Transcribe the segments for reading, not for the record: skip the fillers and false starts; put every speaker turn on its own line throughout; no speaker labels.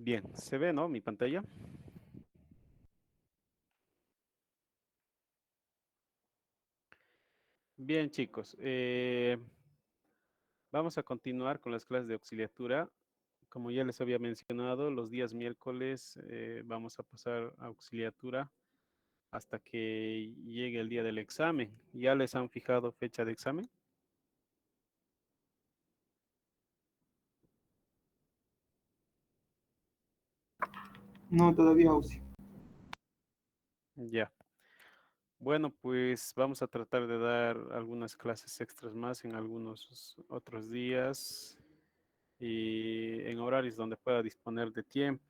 Bien, se ve, ¿no? Mi pantalla. Bien, chicos. Vamos a continuar con las clases de auxiliatura. Como ya les había mencionado, los días miércoles vamos a pasar a auxiliatura hasta que llegue el día del examen. ¿Ya les han fijado fecha de examen?
No, todavía UCI.
Ya. Bueno, pues vamos a tratar de dar algunas clases extras más en algunos otros días y en horarios donde pueda disponer de tiempo,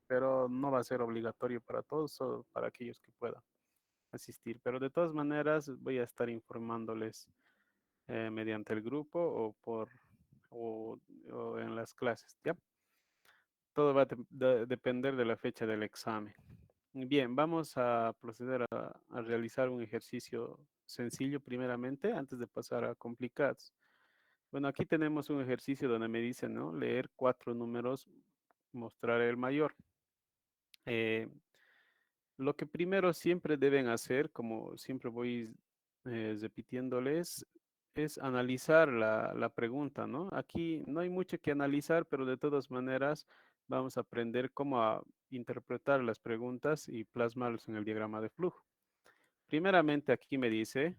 pero no va a ser obligatorio para todos, solo para aquellos que puedan asistir. Pero de todas maneras voy a estar informándoles mediante el grupo o, o en las clases, ¿ya? Todo va a depender de la fecha del examen. Bien, vamos a proceder a realizar un ejercicio sencillo primeramente antes de pasar a complicados. Bueno, aquí tenemos un ejercicio donde me dicen, ¿no? Leer cuatro números, mostrar el mayor. Eh, Lo que primero siempre deben hacer, como siempre voy repitiéndoles, es analizar la pregunta, ¿no? Aquí no hay mucho que analizar, pero de todas maneras vamos a aprender cómo a interpretar las preguntas y plasmarlos en el diagrama de flujo. Primeramente aquí me dice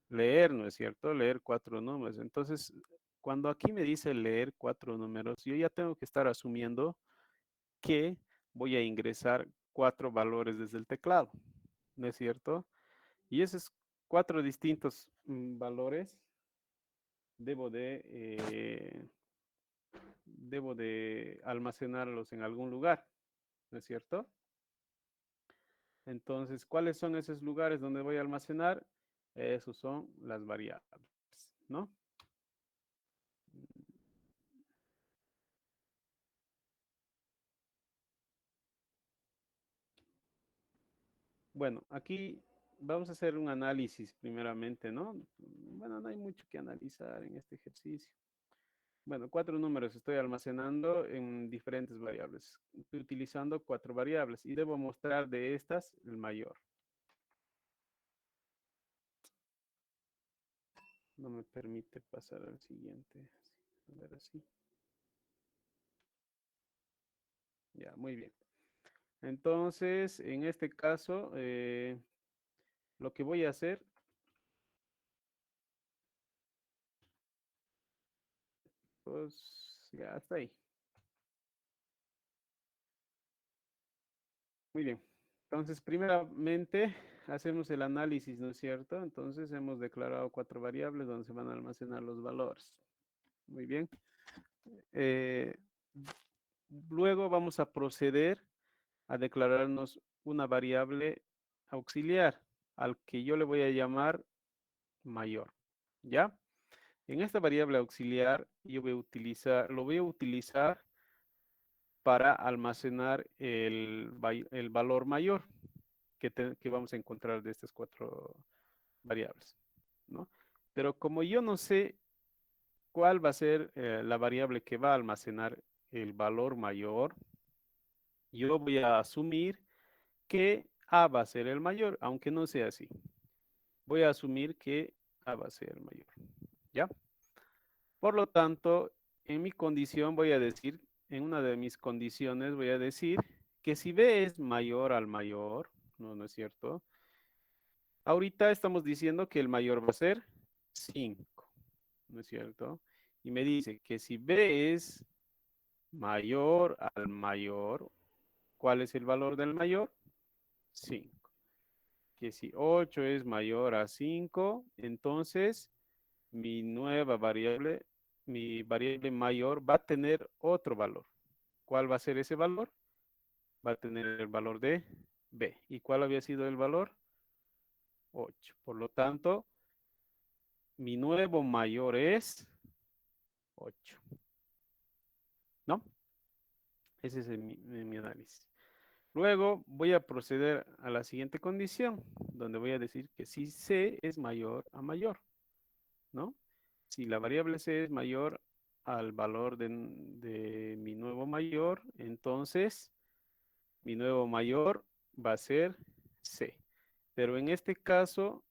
leer, ¿no es cierto? Leer cuatro números. Entonces, cuando aquí me dice leer cuatro números, yo ya tengo que estar asumiendo que voy a ingresar cuatro valores desde el teclado, ¿no es cierto? Y esos cuatro distintos valores debo de, debo de almacenarlos en algún lugar, ¿no es cierto? Entonces, ¿cuáles son esos lugares donde voy a almacenar? Esos son las variables, ¿no? Bueno, aquí vamos a hacer un análisis primeramente, ¿no? Bueno, no hay mucho que analizar en este ejercicio. Bueno, cuatro números estoy almacenando en diferentes variables. Estoy utilizando cuatro variables y debo mostrar de estas el mayor. No me permite pasar al siguiente. A ver así. Ya, muy bien. Entonces, en este caso, lo que voy a hacer, pues ya está ahí. Muy bien. Entonces, primeramente, hacemos el análisis, ¿no es cierto? Entonces, hemos declarado cuatro variables donde se van a almacenar los valores. Muy bien. Eh, Luego vamos a proceder a declararnos una variable auxiliar al que yo le voy a llamar mayor. ¿Ya? En esta variable auxiliar yo voy a utilizar, lo voy a utilizar para almacenar el valor mayor que vamos a encontrar de estas cuatro variables, ¿no? Pero como yo no sé cuál va a ser la variable que va a almacenar el valor mayor, yo voy a asumir que A va a ser el mayor, aunque no sea así. Voy a asumir que A va a ser el mayor. ¿Ya? Por lo tanto, en mi condición voy a decir, en una de mis condiciones voy a decir que si B es mayor al mayor, no, no es cierto. Ahorita estamos diciendo que el mayor va a ser 5, ¿no es cierto? Y me dice que si B es mayor al mayor, ¿cuál es el valor del mayor? 5. Que si 8 es mayor a 5, entonces mi variable mayor va a tener otro valor. ¿Cuál va a ser ese valor? Va a tener el valor de B. ¿Y cuál había sido el valor? 8. Por lo tanto, mi nuevo mayor es 8. ¿No? Ese es mi análisis. Luego voy a proceder a la siguiente condición, donde voy a decir que si C es mayor a mayor, ¿no? Si la variable C es mayor al valor de mi nuevo mayor, entonces mi nuevo mayor va a ser C. Pero en este caso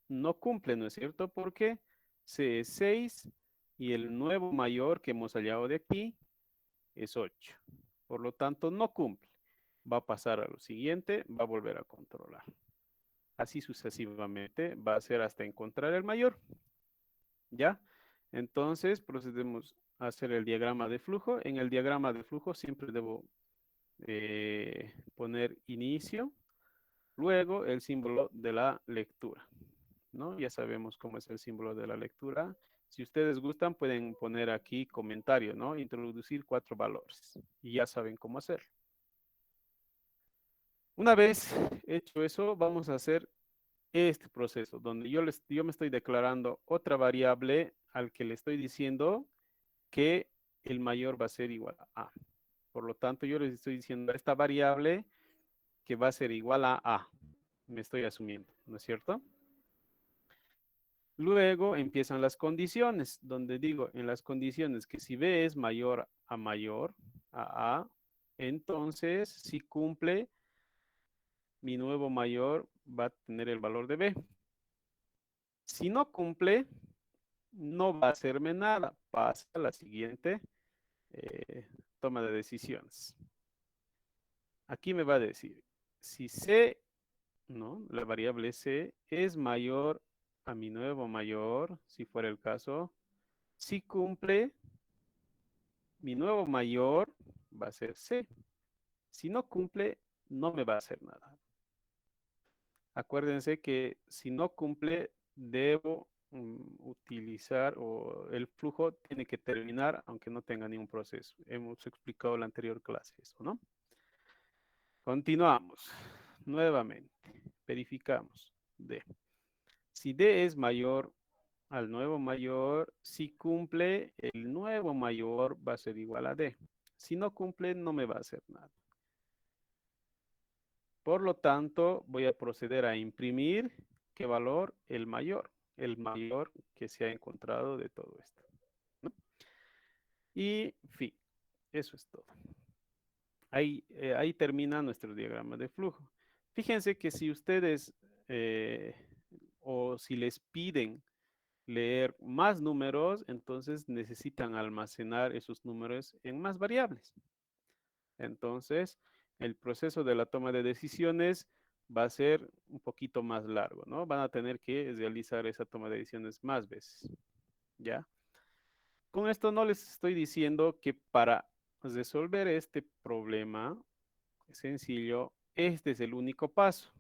no cumple, ¿no es cierto? Porque C es 6 y el nuevo mayor que hemos hallado de aquí es 8. Por lo tanto, no cumple. Va a pasar a lo siguiente, va a volver a controlar. Así sucesivamente va a ser hasta encontrar el mayor. ¿Ya? Entonces procedemos a hacer el diagrama de flujo. En el diagrama de flujo siempre debo poner inicio, luego el símbolo de la lectura, ¿no? Ya sabemos cómo es el símbolo de la lectura. Si ustedes gustan, pueden poner aquí comentario, ¿no? Introducir 4 valores y ya saben cómo hacer. Una vez hecho eso, vamos a hacer este proceso donde yo me estoy declarando otra variable al que le estoy diciendo que el mayor va a ser igual a A. Por lo tanto, yo les estoy diciendo a esta variable que va a ser igual a A. Me estoy asumiendo, ¿no es cierto? Luego empiezan las condiciones, donde digo en las condiciones que si B es mayor, a, entonces si cumple, mi nuevo mayor va a tener el valor de B. Si no cumple, no va a hacerme nada. Pasa a la siguiente toma de decisiones. Aquí me va a decir, si C, ¿no? La variable C es mayor a mi nuevo mayor, si fuera el caso, si cumple, mi nuevo mayor va a ser C. Si no cumple, no me va a hacer nada. Acuérdense que si no cumple, debo utilizar o el flujo tiene que terminar aunque no tenga ningún proceso. Hemos explicado en la anterior clase eso, ¿no? Continuamos. Nuevamente, verificamos D. Si D es mayor al nuevo mayor, si cumple, el nuevo mayor va a ser igual a D. Si no cumple, no me va a hacer nada. Por lo tanto, voy a proceder a imprimir qué valor el mayor que se ha encontrado de todo esto, ¿no? Y fin, eso es todo. Ahí termina nuestro diagrama de flujo. Fíjense que si ustedes eh, o si les piden leer más números, entonces necesitan almacenar esos números en más variables. Entonces, el proceso de la toma de decisiones va a ser un poquito más largo, ¿no? Van a tener que realizar esa toma de decisiones más veces, ¿ya? Con esto no les estoy diciendo que para resolver este problema sencillo, este es el único paso.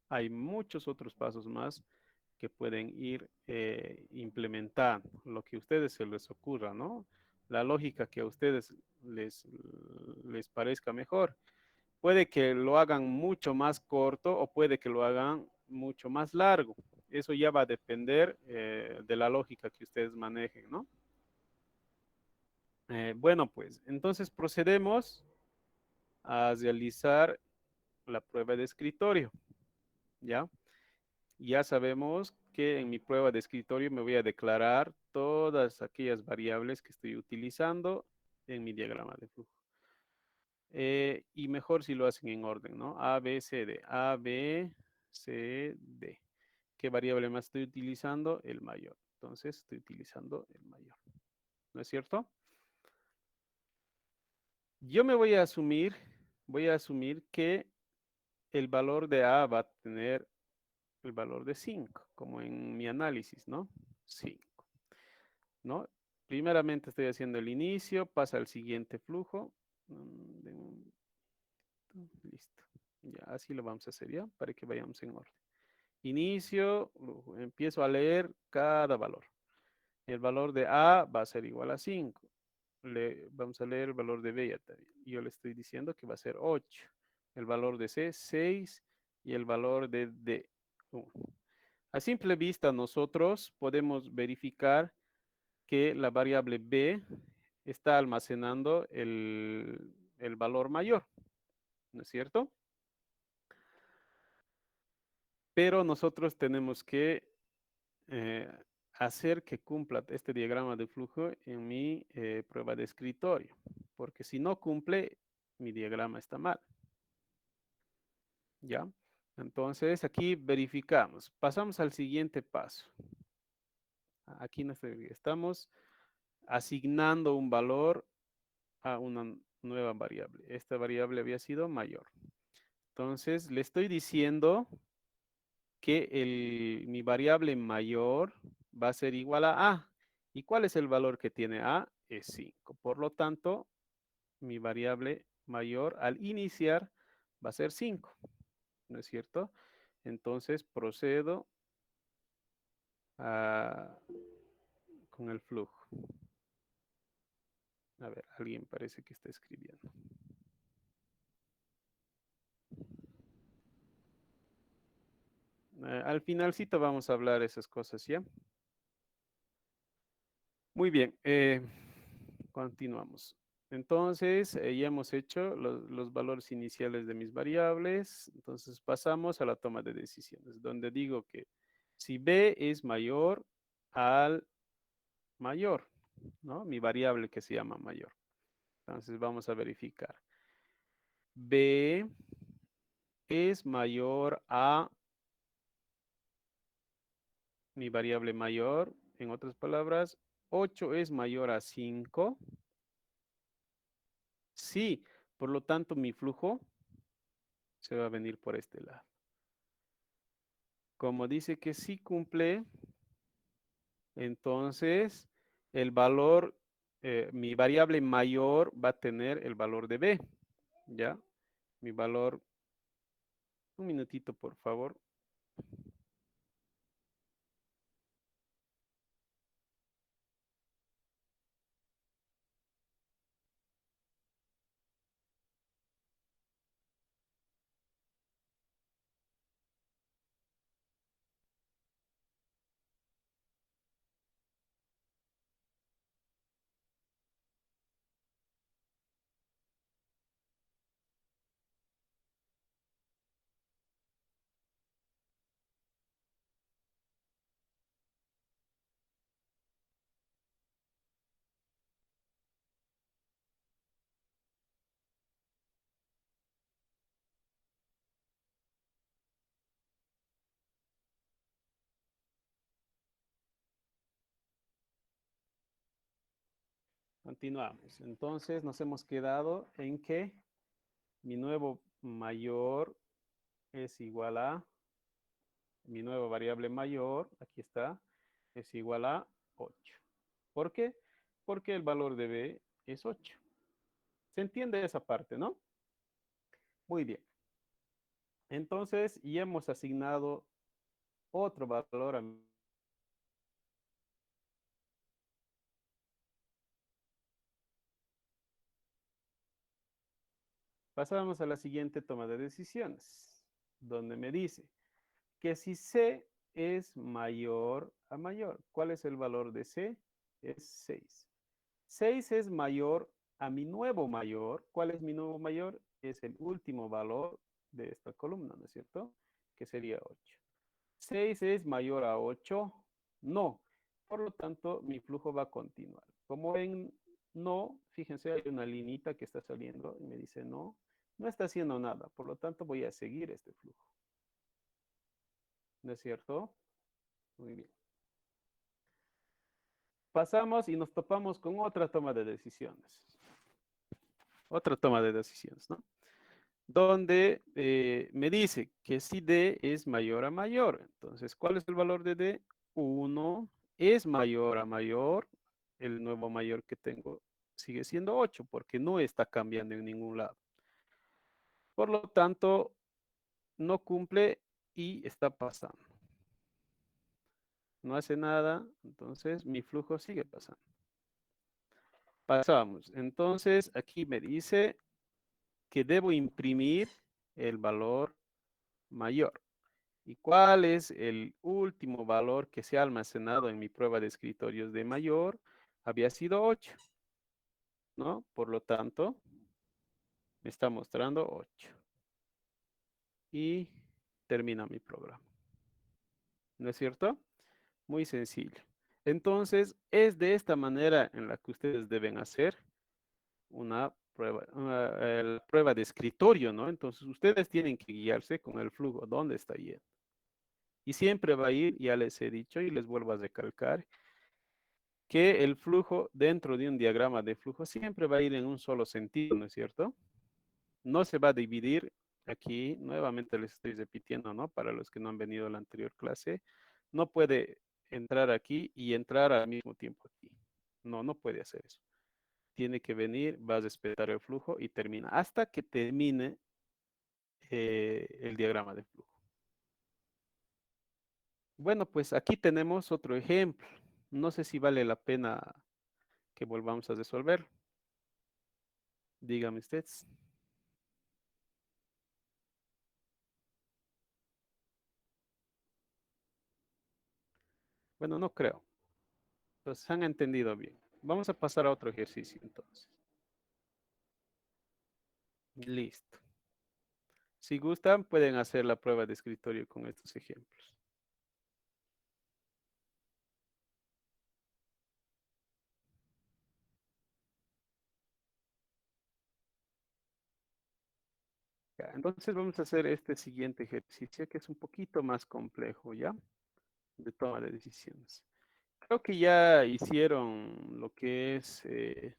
Hay muchos otros pasos más que pueden ir implementando, lo que a ustedes se les ocurra, ¿no? La lógica que a ustedes les parezca mejor. Puede que lo hagan mucho más corto o puede que lo hagan mucho más largo. Eso ya va a depender de la lógica que ustedes manejen, ¿no? Bueno, pues entonces procedemos a realizar la prueba de escritorio, ¿ya? Ya sabemos que en mi prueba de escritorio me voy a declarar todas aquellas variables que estoy utilizando en mi diagrama de flujo. Y mejor si lo hacen en orden, ¿no? A, B, C, D. A, B, C, D. ¿Qué variable más estoy utilizando? El mayor. Entonces estoy utilizando el mayor. ¿No es cierto? Yo me voy a asumir que el valor de A va a tener el valor de 5, como en mi análisis, ¿no? 5, ¿no? Primeramente estoy haciendo el inicio, pasa al siguiente flujo. Listo. Ya, así lo vamos a hacer ya, para que vayamos en orden. Inicio, empiezo a leer cada valor. El valor de A va a ser igual a 5. Vamos a leer el valor de B ya también. Yo le estoy diciendo que va a ser 8. El valor de C, 6. Y el valor de D, 1. A simple vista, nosotros podemos verificar que la variable B está almacenando el valor mayor, ¿no es cierto? Pero nosotros tenemos que eh, hacer que cumpla este diagrama de flujo en mi prueba de escritorio, porque si no cumple, mi diagrama está mal. ¿Ya? Entonces aquí verificamos. Pasamos al siguiente paso. Aquí estamos asignando un valor a una nueva variable. Esta variable había sido mayor. Entonces le estoy diciendo que mi variable mayor va a ser igual a A. ¿Y cuál es el valor que tiene A? Es 5. Por lo tanto, mi variable mayor al iniciar va a ser 5. ¿No es cierto? Entonces procedo con el flujo. A ver, alguien parece que está escribiendo. Al finalcito vamos a hablar esas cosas, ¿ya? Muy bien, continuamos. Entonces, ya hemos hecho los valores iniciales de mis variables. Entonces, pasamos a la toma de decisiones, donde digo que si B es mayor al mayor, ¿no? Mi variable que se llama mayor. Entonces, vamos a verificar. B es mayor a mi variable mayor. En otras palabras, 8 es mayor a 5. Sí, por lo tanto, mi flujo se va a venir por este lado. Como dice que sí cumple, entonces el valor, mi variable mayor va a tener el valor de B, ¿ya? Mi valor, un minutito por favor. Continuamos. Entonces nos hemos quedado en que mi nuevo mayor es igual a, mi nueva variable mayor, aquí está, es igual a 8. ¿Por qué? Porque el valor de B es 8. ¿Se entiende esa parte, no? Muy bien. Entonces, ya hemos asignado otro valor a... Pasamos a la siguiente toma de decisiones, donde me dice que si C es mayor a mayor, ¿cuál es el valor de C? Es 6. 6 es mayor a mi nuevo mayor. ¿Cuál es mi nuevo mayor? Es el último valor de esta columna, ¿no es cierto? Que sería 8. 6 es mayor a 8. No. Por lo tanto, mi flujo va a continuar. Como ven, no, fíjense, hay una linita que está saliendo y me dice no, no está haciendo nada. Por lo tanto, voy a seguir este flujo. ¿No es cierto? Muy bien. Pasamos y nos topamos con otra toma de decisiones. Otra toma de decisiones, ¿no? Donde me dice que si D es mayor a mayor. Entonces, ¿cuál es el valor de D? 1 es mayor a mayor. El nuevo mayor que tengo sigue siendo 8 porque no está cambiando en ningún lado. Por lo tanto, no cumple y está pasando. No hace nada, entonces mi flujo sigue pasando. Pasamos. Entonces, aquí me dice que debo imprimir el valor mayor. ¿Y cuál es el último valor que se ha almacenado en mi prueba de escritorios de mayor? Había sido 8, ¿no? Por lo tanto, me está mostrando 8. Y termina mi programa. ¿No es cierto? Muy sencillo. Entonces, es de esta manera en la que ustedes deben hacer la prueba de escritorio, ¿no? Entonces, ustedes tienen que guiarse con el flujo, ¿dónde está yendo? Y siempre va a ir, ya les he dicho y les vuelvo a recalcar, que el flujo dentro de un diagrama de flujo siempre va a ir en un solo sentido, ¿no es cierto? No se va a dividir. Aquí nuevamente les estoy repitiendo, ¿no? Para los que no han venido a la anterior clase, no puede entrar aquí y entrar al mismo tiempo aquí. No, no puede hacer eso. Tiene que venir, va a respetar el flujo y termina hasta que termine el diagrama de flujo. Bueno, pues aquí tenemos otro ejemplo. No sé si vale la pena que volvamos a resolver. Dígame ustedes. Bueno, no creo. Entonces, han entendido bien. Vamos a pasar a otro ejercicio entonces. Listo. Si gustan, pueden hacer la prueba de escritorio con estos ejemplos. Ya, entonces vamos a hacer este siguiente ejercicio que es un poquito más complejo, ¿ya? De toma de decisiones. Creo que ya hicieron lo que es el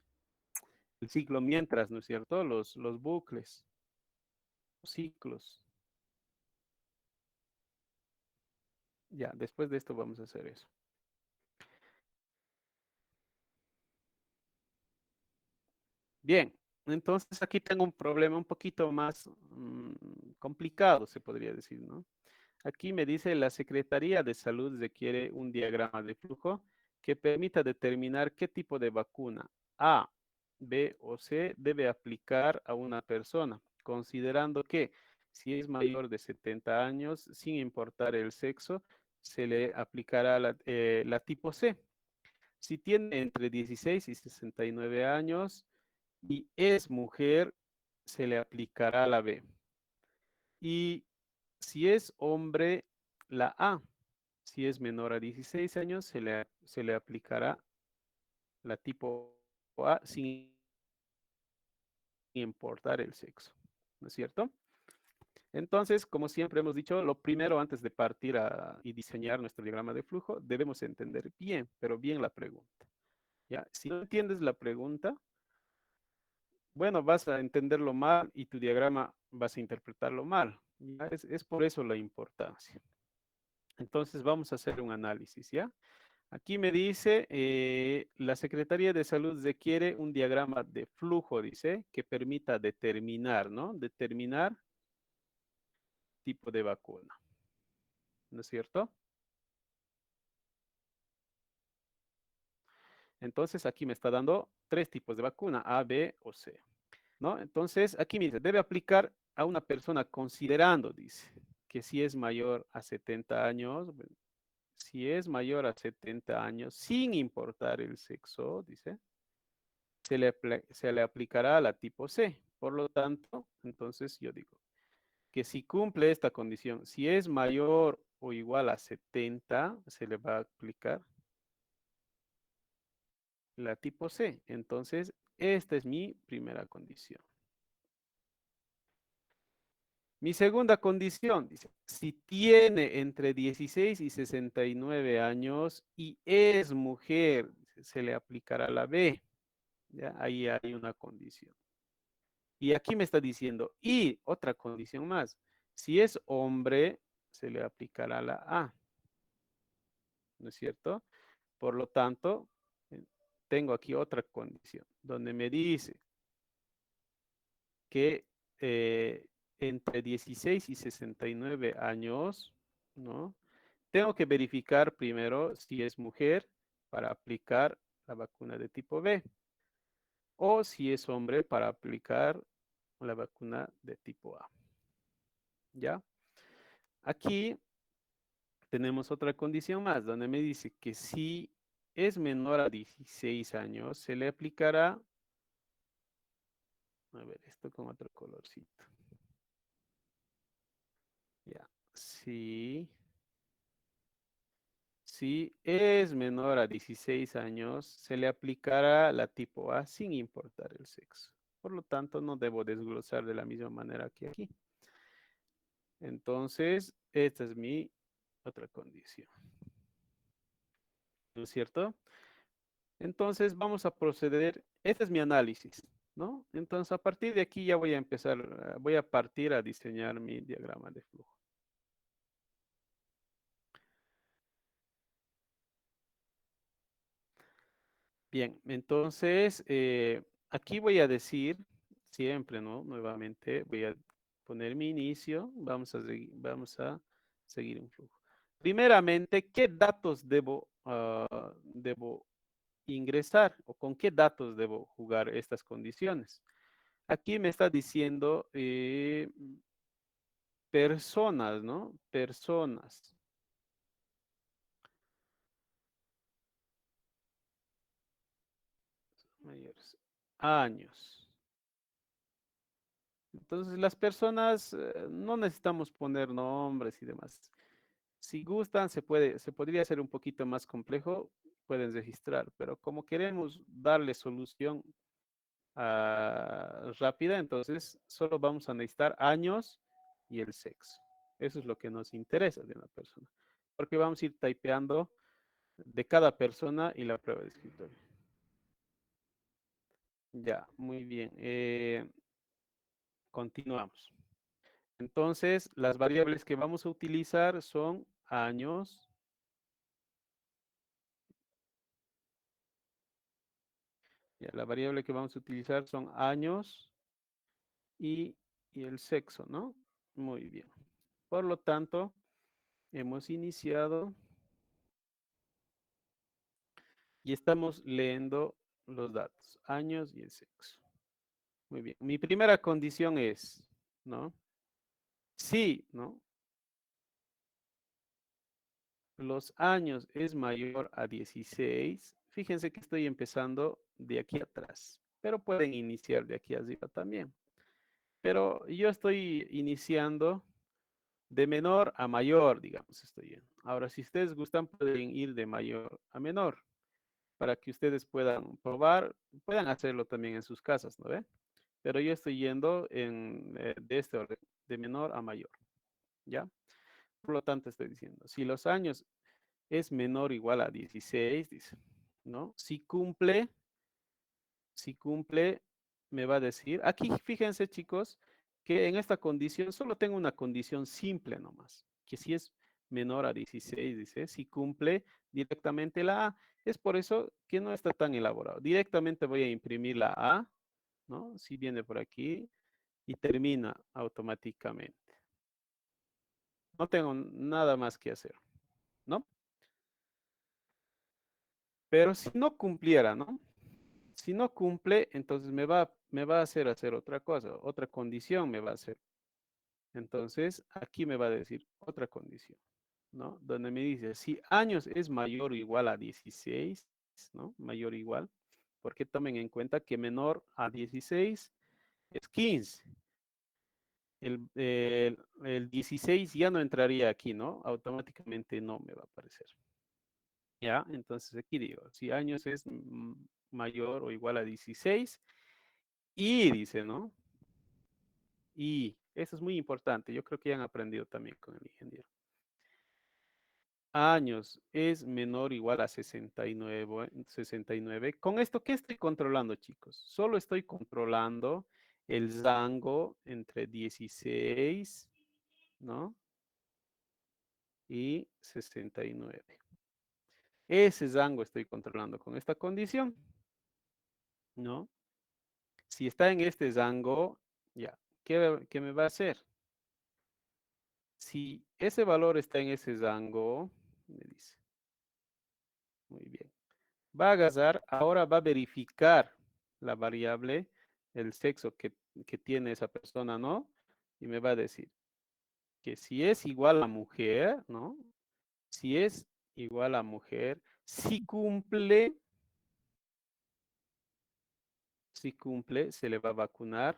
ciclo mientras, ¿no es cierto? Los bucles, los ciclos. Ya, después de esto vamos a hacer eso. Bien, entonces aquí tengo un problema un poquito más complicado, se podría decir, ¿no? Aquí me dice la Secretaría de Salud requiere un diagrama de flujo que permita determinar qué tipo de vacuna A, B o C debe aplicar a una persona, considerando que si es mayor de 70 años, sin importar el sexo, se le aplicará la tipo C. Si tiene entre 16 y 69 años y es mujer, se le aplicará la B. Y si es hombre, la A. Si es menor a 16 años, se le aplicará la tipo A sin importar el sexo. ¿No es cierto? Entonces, como siempre hemos dicho, lo primero antes de partir y diseñar nuestro diagrama de flujo, debemos entender bien, pero bien la pregunta. ¿Ya? Si no entiendes la pregunta, bueno, vas a entenderlo mal y tu diagrama vas a interpretarlo mal. ¿Ya? Es por eso la importancia. Entonces, vamos a hacer un análisis, ¿ya? Aquí me dice, la Secretaría de Salud requiere un diagrama de flujo, dice, que permita determinar, ¿no? Determinar tipo de vacuna, ¿no es cierto? Entonces aquí me está dando tres tipos de vacuna, A, B o C, ¿no? Entonces aquí me dice, debe aplicar a una persona considerando, dice, que si es mayor a 70 años, bueno, si es mayor a 70 años, sin importar el sexo, dice, se le aplicará la tipo C. Por lo tanto, entonces yo digo que si cumple esta condición, si es mayor o igual a 70, se le va a aplicar la tipo C. Entonces, esta es mi primera condición. Mi segunda condición, dice, si tiene entre 16 y 69 años y es mujer, se le aplicará la B. ¿Ya? Ahí hay una condición. Y aquí me está diciendo, y otra condición más, si es hombre, se le aplicará la A, ¿no es cierto? Por lo tanto, eh, tengo aquí otra condición, donde me dice que entre 16 y 69 años, ¿no? Tengo que verificar primero si es mujer para aplicar la vacuna de tipo B o si es hombre para aplicar la vacuna de tipo A, ¿ya? Aquí tenemos otra condición más, donde me dice que si es menor a 16 años, se le aplicará, a ver, esto con otro colorcito. Ya, Si es menor a 16 años, se le aplicará la tipo A sin importar el sexo. Por lo tanto, no debo desglosar de la misma manera que aquí. Entonces, esta es mi otra condición. ¿No es cierto? Entonces, vamos a proceder. Este es mi análisis, ¿no? Entonces, a partir de aquí ya voy a empezar, voy a partir a diseñar mi diagrama de flujo. Bien, entonces aquí voy a decir siempre, ¿no? Nuevamente voy a poner mi inicio, vamos a seguir un flujo. Primeramente, ¿qué datos debo ingresar o con qué datos debo jugar estas condiciones? Aquí me está diciendo personas, ¿no? Personas mayores, años. Entonces, las personas no necesitamos poner nombres y demás. Si gustan, se podría hacer un poquito más complejo, pueden registrar, pero como queremos darle solución rápida, entonces solo vamos a necesitar años y el sexo. Eso es lo que nos interesa de una persona, porque vamos a ir typeando de cada persona y la prueba de escritorio. Ya, muy bien. Continuamos. Entonces, las variables que vamos a utilizar son años. Ya, la variable que vamos a utilizar son años y, y el sexo, ¿no? Muy bien. Por lo tanto, hemos iniciado y estamos leyendo los datos, años y el sexo. Muy bien. Mi primera condición es, ¿no? Sí, ¿no? Los años es mayor a 16. Fíjense que estoy empezando de aquí atrás, pero pueden iniciar de aquí arriba también. Pero yo estoy iniciando de menor a mayor, digamos, estoy yendo. Ahora, si ustedes gustan, pueden ir de mayor a menor para que ustedes puedan probar, puedan hacerlo también en sus casas, ¿no ve? Pero yo estoy yendo de este orden, de menor a mayor, ¿ya? Por lo tanto, estoy diciendo, si los años es menor o igual a 16, dice, ¿no? Si cumple, me va a decir, aquí fíjense chicos, que en esta condición solo tengo una condición simple nomás, que si es menor a 16, dice, si cumple directamente la A. Es por eso que no está tan elaborado. Directamente voy a imprimir la A, ¿no? Si viene por aquí y termina automáticamente. No tengo nada más que hacer, ¿no? Pero si no cumpliera, ¿no? Si no cumple, entonces me va a hacer otra cosa, otra condición me va a hacer. Entonces, aquí me va a decir otra condición, ¿no? Donde me dice, si años es mayor o igual a 16, ¿no? Mayor o igual, porque tomen en cuenta que menor a 16 es 15. El 16 ya no entraría aquí, ¿no? Automáticamente no me va a aparecer. ¿Ya? Entonces aquí digo, si años es mayor o igual a 16 y dice, ¿no? Y eso es muy importante. Yo creo que ya han aprendido también con el ingeniero. Años es menor o igual a 69. ¿Con esto qué estoy controlando, chicos? Solo estoy controlando el rango entre 16, ¿no? Y 69. Ese rango estoy controlando con esta condición, ¿no? Si está en este rango, ya, ¿qué me va a hacer? Si ese valor está en ese rango, me dice, muy bien. Va a agarrar, ahora va a verificar la variable, el sexo que tiene esa persona, ¿no? Y me va a decir que si es igual a mujer, ¿no? Si es igual a mujer, si cumple, se le va a vacunar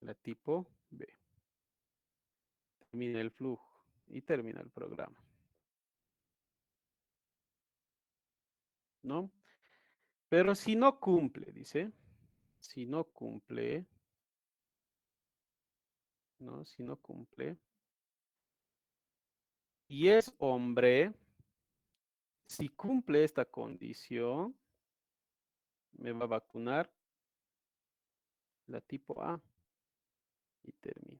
la tipo B. Termina el flujo y termina el programa. ¿no? Pero si no cumple, dice, si no cumple, ¿no? Si no cumple, y es hombre, si cumple esta condición, me va a vacunar la tipo A y termino.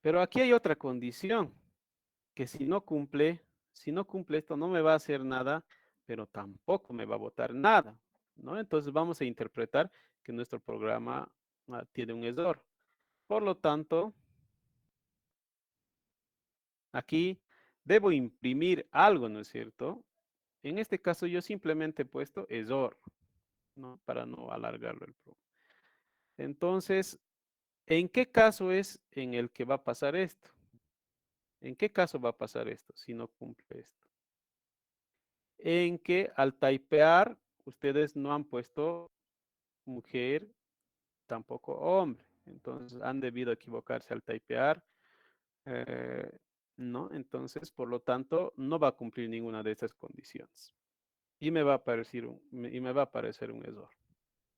Pero aquí hay otra condición, que si no cumple esto, no me va a hacer nada, pero tampoco me va a votar nada, ¿no? Entonces vamos a interpretar que nuestro programa tiene un error. Por lo tanto, aquí debo imprimir algo, ¿no es cierto? En este caso yo simplemente he puesto error, ¿no? Para no alargarlo el programa. Entonces, ¿en qué caso es en el que va a pasar esto? ¿En qué caso va a pasar esto si no cumple esto? En que al typear ustedes no han puesto mujer, tampoco hombre. Entonces han debido equivocarse al typear. eh, ¿No? Entonces, por lo tanto, no va a cumplir ninguna de estas condiciones. Y me va a aparecer y me va a aparecer un error.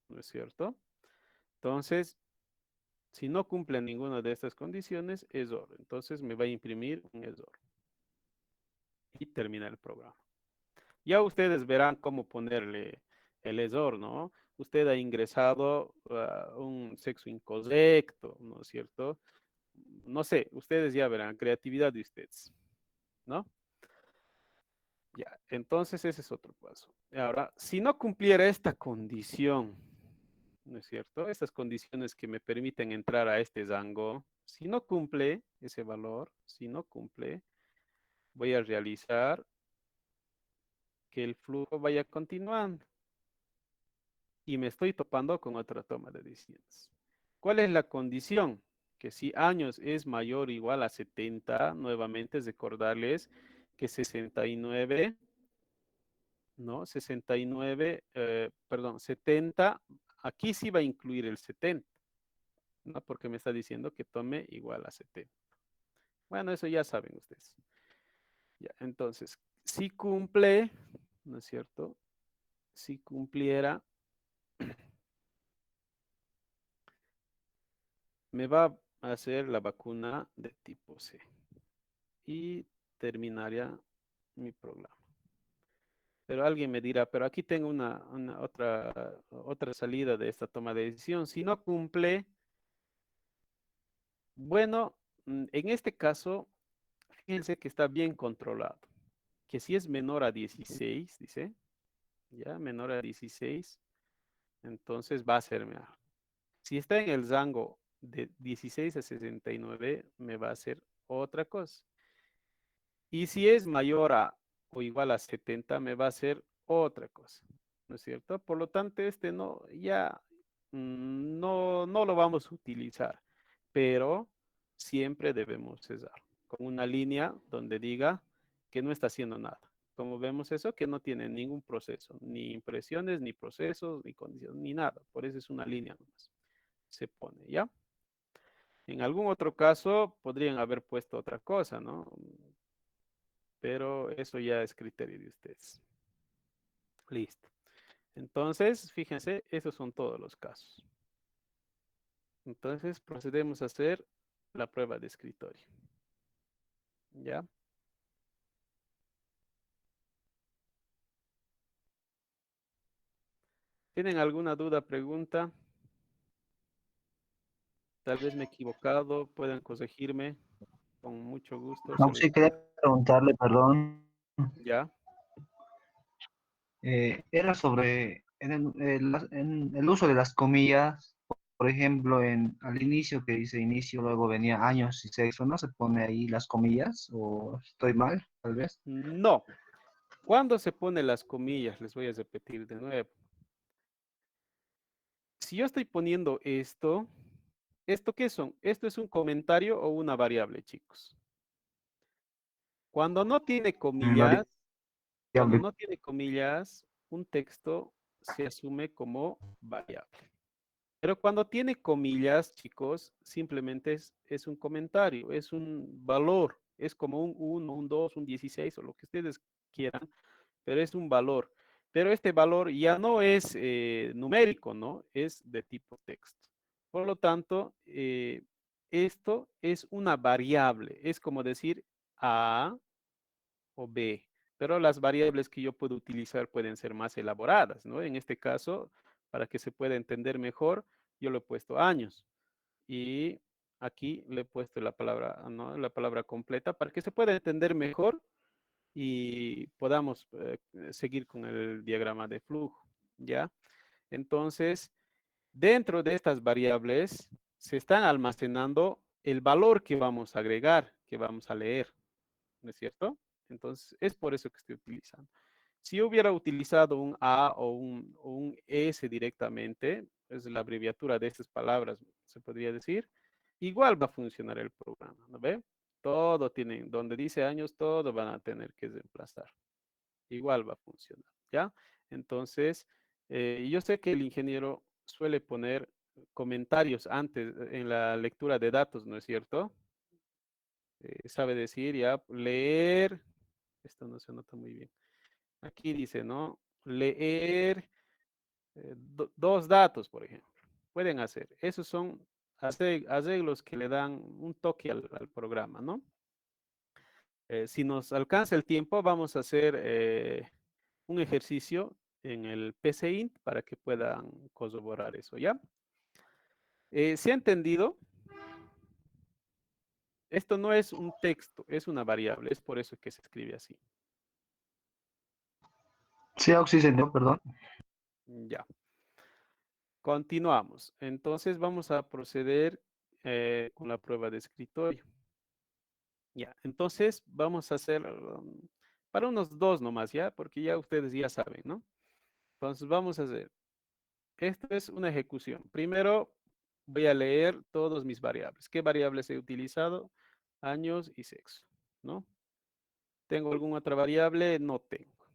¿No es cierto? Entonces, si no cumple ninguna de estas condiciones, error. Entonces me va a imprimir un error. Y termina el programa. Ya ustedes verán cómo ponerle el error, ¿no? Usted ha ingresado un sexo incorrecto, ¿no es cierto? No sé, ustedes ya verán, creatividad de ustedes, ¿no? Ya, entonces ese es otro paso. Ahora, si no cumpliera esta condición, ¿no es cierto? Estas condiciones que me permiten entrar a este rango, si no cumple ese valor, si no cumple, voy a realizar que el flujo vaya continuando y me estoy topando con otra toma de decisiones. ¿Cuál es la condición? Que si años es mayor o igual a 70, nuevamente es recordarles que 69, ¿no? 69, perdón, 70, aquí sí va a incluir el 70, ¿no? Porque me está diciendo que tome igual a 70. Bueno, eso ya saben ustedes. Ya, entonces, si cumple, ¿no es cierto? Si cumpliera, me va a hacer la vacuna de tipo C y terminaría mi programa. Pero alguien me dirá, pero aquí tengo una otra salida de esta toma de decisión. Si no cumple, bueno, en este caso, fíjense que está bien controlado. Que si es menor a 16, dice, ya, menor a 16, entonces va a ser mejor. Si está en el rango de 16 a 69, me va a hacer otra cosa. Y si es mayor a o igual a 70, me va a hacer otra cosa. ¿No es cierto? Por lo tanto, este no, ya no lo vamos a utilizar, pero siempre debemos cesar con una línea donde diga que no está haciendo nada. Como vemos eso, que no tiene ningún proceso, ni impresiones, ni procesos, ni condiciones, ni nada. Por eso es una línea nomás. Se pone, ¿ya? En algún otro caso podrían haber puesto otra cosa, ¿no? Pero eso ya es criterio de ustedes. Listo. Entonces, fíjense, esos son todos los casos. Entonces, procedemos a hacer la prueba de escritorio. ¿Ya? ¿Tienen alguna duda, pregunta? Tal vez me he equivocado, pueden corregirme. Con mucho gusto se
No,
los
sí quería
digo.
preguntarle, perdón,
¿Ya?
era sobre en el uso de las comillas, por ejemplo, al inicio que dice inicio, luego venía años y sexo, ¿no se pone ahí las comillas o estoy mal, tal vez?
No. ¿Cuándo se ponen las comillas? Les voy a repetir de nuevo. Si yo estoy poniendo esto, ¿esto qué son? Esto es un comentario o una variable, chicos. Cuando no tiene comillas, cuando
Variable.
no tiene comillas, un texto se asume como variable. Pero cuando tiene comillas, chicos, simplemente es un comentario, es un valor, es como un 1, un 2, un 16 o lo que ustedes quieran, pero es un valor. Pero este valor ya no es numérico, ¿no? Es de tipo texto. Por lo tanto, esto es una variable. Es como decir A o B. Pero las variables que yo puedo utilizar pueden ser más elaboradas, ¿no? En este caso, para que se pueda entender mejor, yo le he puesto años. Y aquí le he puesto la palabra, ¿no? La palabra completa para que se pueda entender mejor y podamos seguir con el diagrama de flujo, ¿ya? Entonces, dentro de estas variables se están almacenando el valor que vamos a agregar, que vamos a leer, ¿no es cierto? Entonces, es por eso que estoy utilizando. Si yo hubiera utilizado un A o un S directamente, es la abreviatura de estas palabras, se podría decir, igual va a funcionar el programa, ¿no ve? Todo tiene, donde dice años, todo van a tener que reemplazar. Igual va a funcionar, ¿ya? Entonces, yo sé que el ingeniero suele poner comentarios antes en la lectura de datos, ¿no es cierto? Sabe decir ya, leer, esto no se nota muy bien. Aquí dice, ¿no? Leer dos datos, por ejemplo. Pueden hacer. Esos son arreglos que le dan un toque al programa, ¿no? Si nos alcanza el tiempo, vamos a hacer un ejercicio en el PCInt para que puedan corroborar eso, ¿ya? ¿Se ha entendido? Esto no es un texto, es una variable, es por eso que se escribe así.
Sí, oxígeno, perdón.
Ya. Continuamos. Entonces vamos a proceder con la prueba de escritorio. Ya, entonces vamos a hacer para unos dos nomás, ¿ya? Porque ya ustedes ya saben, ¿no? Entonces vamos a hacer, esto es una ejecución. Primero voy a leer todos mis variables. ¿Qué variables he utilizado? Años y sexo, ¿no? ¿Tengo alguna otra variable? No tengo.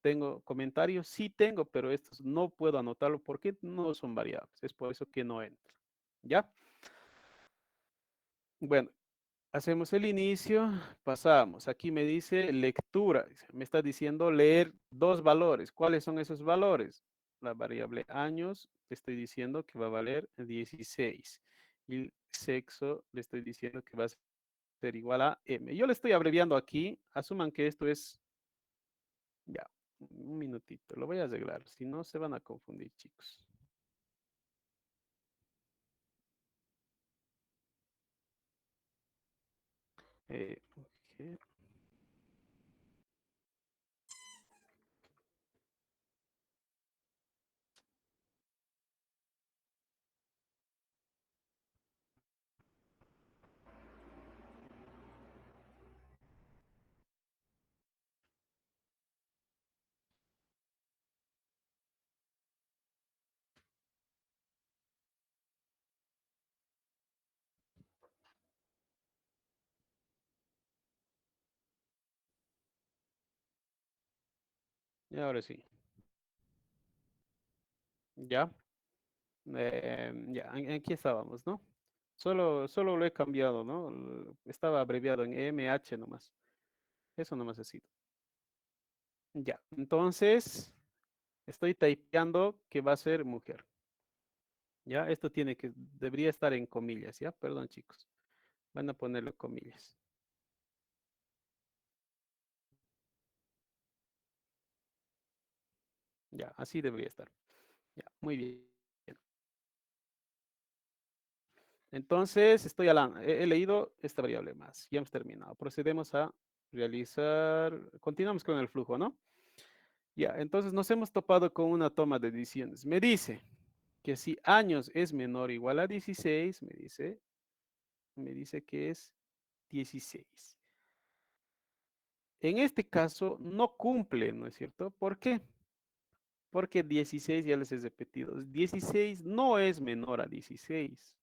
¿Tengo comentarios? Sí tengo, pero estos no puedo anotarlo porque no son variables. Es por eso que no entra. ¿Ya? Bueno, hacemos el inicio, pasamos. Aquí me dice lectura. Me está diciendo leer dos valores. ¿Cuáles son esos valores? La variable años, le estoy diciendo que va a valer 16. Y sexo, le estoy diciendo que va a ser igual a m. Yo le estoy abreviando aquí. Asuman que esto es, ya, un minutito. Lo voy a arreglar. Si no, se van a confundir, chicos. Ok. Y ahora sí. Ya. Ya, aquí estábamos, ¿no? Solo lo he cambiado, ¿no? Estaba abreviado en MH nomás. Eso nomás ha sido. Ya, entonces estoy typeando que va a ser mujer. Ya, esto debería estar en comillas, ¿ya? Perdón, chicos. Van a ponerlo en comillas. Ya, así debería estar. Ya, muy bien. Entonces, he leído esta variable más. Ya hemos terminado. Procedemos a realizar, continuamos con el flujo, ¿no? Ya, entonces nos hemos topado con una toma de decisiones. Me dice que si años es menor o igual a 16, me dice que es 16. En este caso no cumple, ¿no es cierto? ¿Por qué? Porque 16 ya les he repetido. 16 no es menor a 16.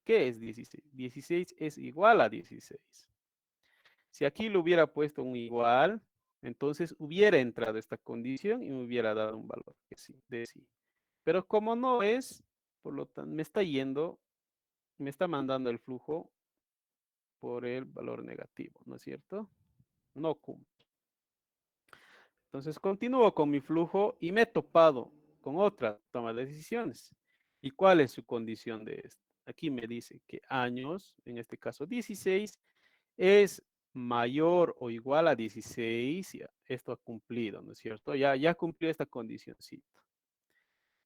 ¿Qué es 16? 16 es igual a 16. Si aquí le hubiera puesto un igual, entonces hubiera entrado esta condición y me hubiera dado un valor que sí, de sí. Pero como no es, por lo tanto, me está mandando el flujo por el valor negativo, ¿no es cierto? No cumple. Entonces continúo con mi flujo y me he topado con otra toma de decisiones. ¿Y cuál es su condición de esto? Aquí me dice que años, en este caso 16, es mayor o igual a 16. Ya, esto ha cumplido, ¿no es cierto? Ya cumplió esta condicióncita.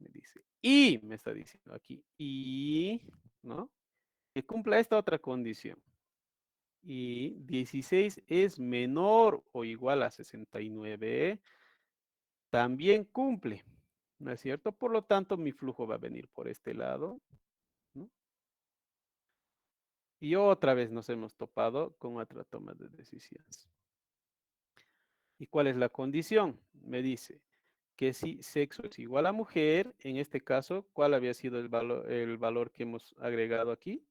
Me dice, y me está diciendo aquí, y, ¿no? Que cumpla esta otra condición. Y 16 es menor o igual a 69, también cumple, ¿no es cierto? Por lo tanto, mi flujo va a venir por este lado, ¿no? Y otra vez nos hemos topado con otra toma de decisiones. ¿Y cuál es la condición? Me dice que si sexo es igual a mujer, en este caso, ¿cuál había sido el valor que hemos agregado aquí?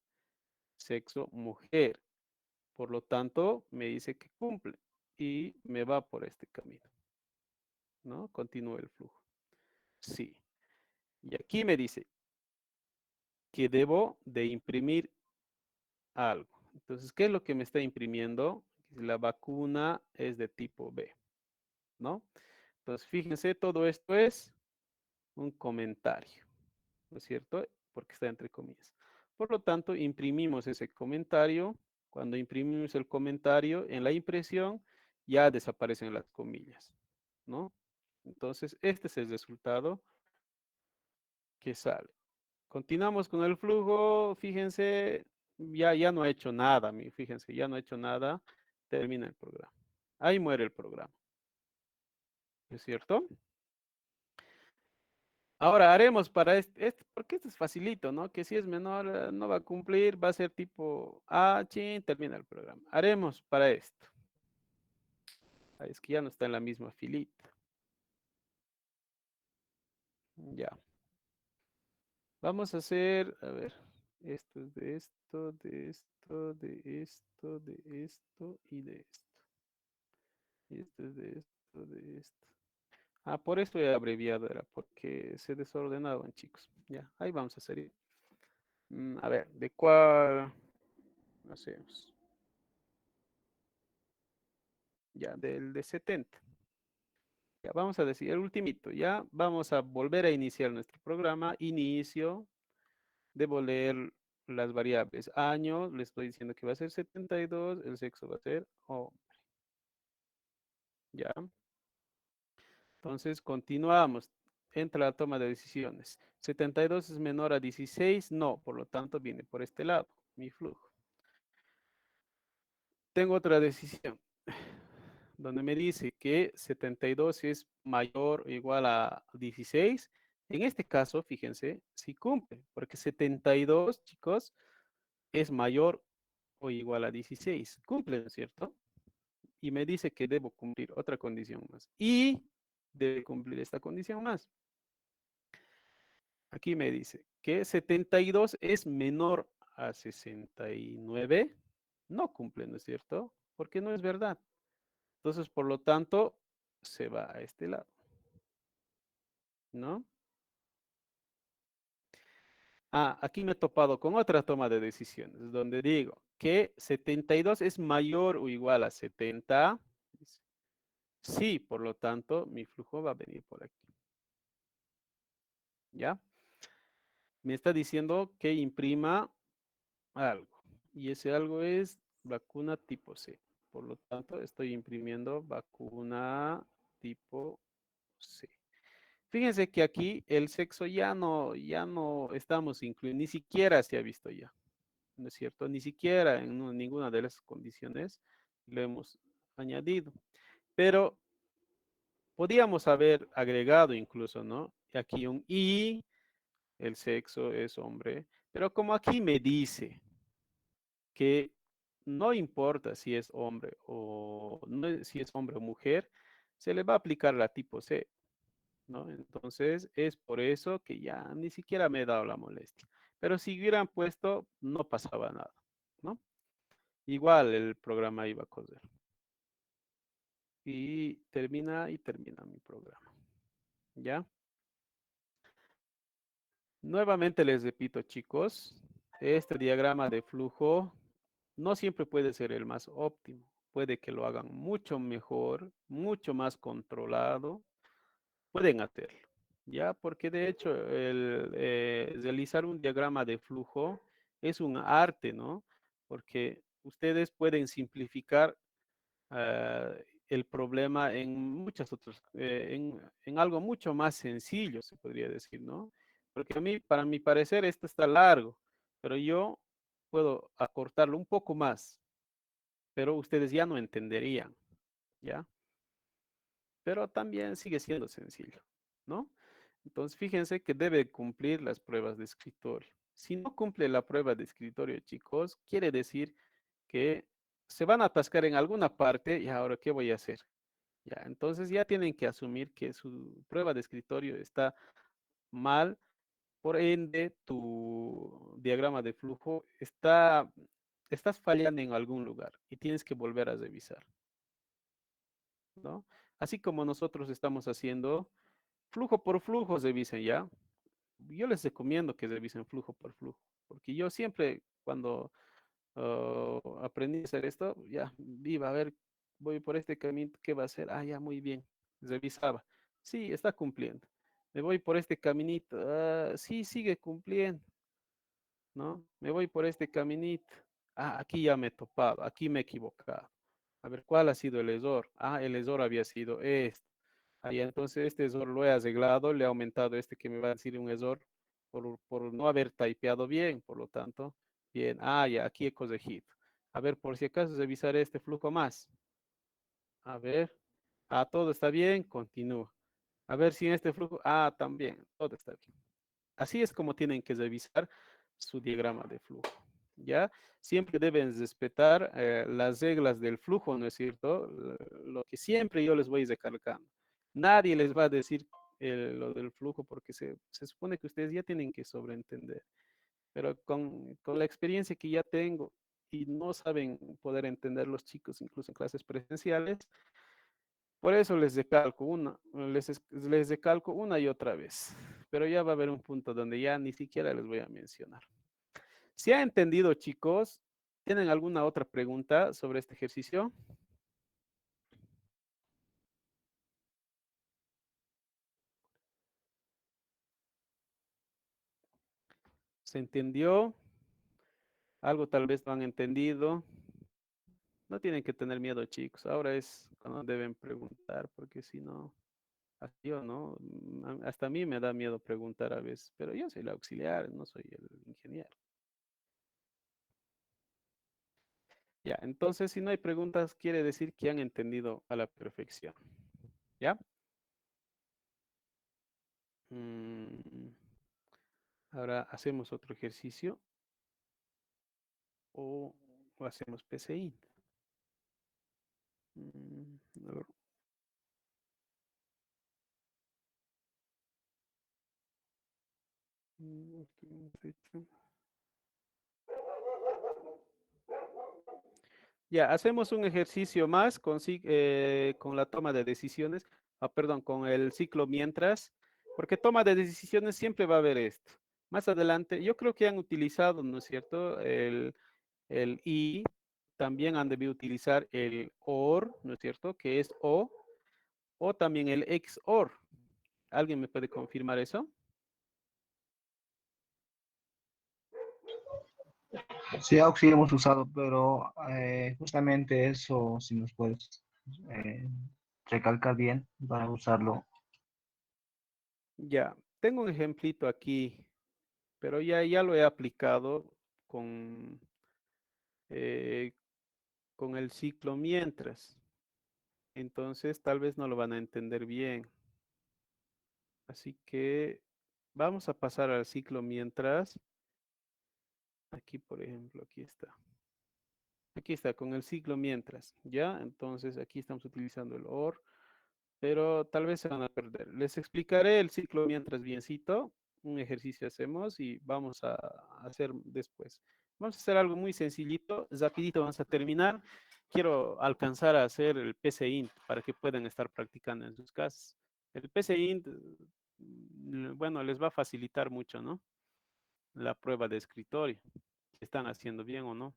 Sexo mujer. Por lo tanto, me dice que cumple y me va por este camino, ¿no? Continúa el flujo. Sí. Y aquí me dice que debo de imprimir algo. Entonces, ¿qué es lo que me está imprimiendo? La vacuna es de tipo B, ¿no? Entonces, fíjense, todo esto es un comentario, ¿no es cierto? Porque está entre comillas. Por lo tanto, imprimimos ese comentario. Cuando imprimimos el comentario en la impresión, ya desaparecen las comillas, ¿no? Entonces, este es el resultado que sale. Continuamos con el flujo. Fíjense, ya no ha hecho nada. Fíjense, ya no ha hecho nada. Termina el programa. Ahí muere el programa. ¿Es cierto? Ahora haremos para porque esto es facilito, ¿no? Que si es menor, no va a cumplir, va a ser tipo chin, termina el programa. Haremos para esto. Es que ya no está en la misma filita. Ya. Vamos a hacer, a ver, esto es de esto, de esto, de esto, de esto y de esto. Y esto es de esto, de esto. Por eso he abreviado, era porque se desordenaban, chicos. Ya, ahí vamos a hacer. A ver, ¿de cuál hacemos? Ya, del de 70. Ya, vamos a decir el ultimito. Ya, vamos a volver a iniciar nuestro programa. Inicio. Debo leer las variables. Año, le estoy diciendo que va a ser 72. El sexo va a ser hombre. Ya. Entonces, continuamos. Entra la toma de decisiones. 72 es menor a 16, no, por lo tanto viene por este lado, mi flujo. Tengo otra decisión donde me dice que 72 es mayor o igual a 16. En este caso, fíjense, sí cumple, porque 72, chicos, es mayor o igual a 16. Cumple, ¿no es cierto? Y me dice que debo cumplir otra condición más. Y debe cumplir esta condición más. Aquí me dice que 72 es menor a 69. No cumple, ¿no es cierto? Porque no es verdad. Entonces, por lo tanto, se va a este lado, ¿no? Aquí me he topado con otra toma de decisiones, donde digo que 72 es mayor o igual a 70. Sí, por lo tanto, mi flujo va a venir por aquí, ¿ya? Me está diciendo que imprima algo. Y ese algo es vacuna tipo C. Por lo tanto, estoy imprimiendo vacuna tipo C. Fíjense que aquí el sexo ya no estamos incluyendo, ni siquiera se ha visto ya, ¿no es cierto? Ni siquiera en ninguna de las condiciones lo hemos añadido. Pero podíamos haber agregado incluso, ¿no? Aquí un y, el sexo es hombre, pero como aquí me dice que no importa si es hombre o no, si es hombre o mujer, se le va a aplicar la tipo C, ¿no? Entonces es por eso que ya ni siquiera me he dado la molestia. Pero si hubieran puesto, no pasaba nada, ¿no? Igual el programa iba a correr. Y termina mi programa. ¿Ya? Nuevamente les repito, chicos, este diagrama de flujo no siempre puede ser el más óptimo. puede que lo hagan mucho mejor, mucho más controlado, pueden hacerlo, ¿ya? Porque de hecho el realizar un diagrama de flujo es un arte, ¿no? Porque ustedes pueden simplificar el problema en muchas otras, en algo mucho más sencillo, se podría decir, ¿no? Porque a mí, para mi parecer, esto está largo, pero yo puedo acortarlo un poco más, pero ustedes ya no entenderían, ¿ya? Pero también sigue siendo sencillo, ¿no? Entonces, fíjense que debe cumplir las pruebas de escritorio. Si no cumple la prueba de escritorio, chicos, quiere decir que se van a atascar en alguna parte y ahora, ¿qué voy a hacer? Ya, entonces ya tienen que asumir que su prueba de escritorio está mal, por ende tu diagrama de flujo estás fallando en algún lugar y tienes que volver a revisar, ¿no? Así como nosotros estamos haciendo flujo por flujo, revisen ya. Yo les recomiendo que revisen flujo por flujo, porque yo siempre cuando aprendí a hacer esto, ya, iba a ver, voy por este camino, ¿qué va a hacer? Ah, ya, muy bien, revisaba. Sí, está cumpliendo. Me voy por este caminito, sí, sigue cumpliendo, ¿no? Me voy por este caminito. Ah, aquí ya me he topado, aquí me he equivocado. A ver, ¿cuál ha sido el error? Ah, el error había sido este. Ah, ya, entonces este error lo he arreglado, le he aumentado este que me va a decir un error por no haber typeado bien, por lo tanto, bien, ah, ya, aquí he corregido. A ver, por si acaso revisaré este flujo más. A ver, ah, todo está bien, continúa. A ver si en este flujo, ah, también, todo está bien. Así es como tienen que revisar su diagrama de flujo. ¿Ya? Siempre deben respetar las reglas del flujo, ¿no es cierto? Lo que siempre yo les voy recalcando. Nadie les va a decir lo del flujo porque se supone que ustedes ya tienen que sobreentender. Pero con la experiencia que ya tengo y no saben poder entender los chicos, incluso en clases presenciales, por eso les recalco una y otra vez. Pero ya va a haber un punto donde ya ni siquiera les voy a mencionar. ¿Se ha entendido, chicos? ¿Tienen alguna otra pregunta sobre este ejercicio? ¿Se entendió? Algo tal vez no han entendido. No tienen que tener miedo, chicos. Ahora es cuando deben preguntar, porque si no, hasta yo, ¿no? Hasta a mí me da miedo preguntar a veces, pero yo soy el auxiliar, no soy el ingeniero. Ya, entonces si no hay preguntas, quiere decir que han entendido a la perfección. ¿Ya? Mm, ahora hacemos otro ejercicio o, o hacemos PCI. A ver. Aquí hemos hecho. Ya, hacemos un ejercicio más con la toma de decisiones, perdón, con el ciclo mientras, porque toma de decisiones siempre va a haber esto. Más adelante, yo creo que han utilizado, ¿no es cierto? El y, también han debido utilizar el or, ¿no es cierto? Que es o también el XOR. ¿Alguien me puede confirmar eso?
Sí, Auxi hemos usado, pero justamente eso, si nos puedes eh, recalcar bien para usarlo.
Ya, tengo un ejemplito aquí, pero ya lo he aplicado con, eh, con el ciclo mientras. Entonces, tal vez no lo van a entender bien. Así que vamos a pasar al ciclo mientras. Aquí, por ejemplo, aquí está. Aquí está, con el ciclo mientras, ¿ya? Entonces, aquí estamos utilizando el OR, pero tal vez se van a perder. Les explicaré el ciclo mientras biencito. Un ejercicio hacemos y vamos a hacer después. Vamos a hacer algo muy sencillito, rapidito vamos a terminar. Quiero alcanzar a hacer el PCInt para que puedan estar practicando en sus casas. El PCInt, bueno, les va a facilitar mucho, ¿no? La prueba de escritorio. Si están haciendo bien o no.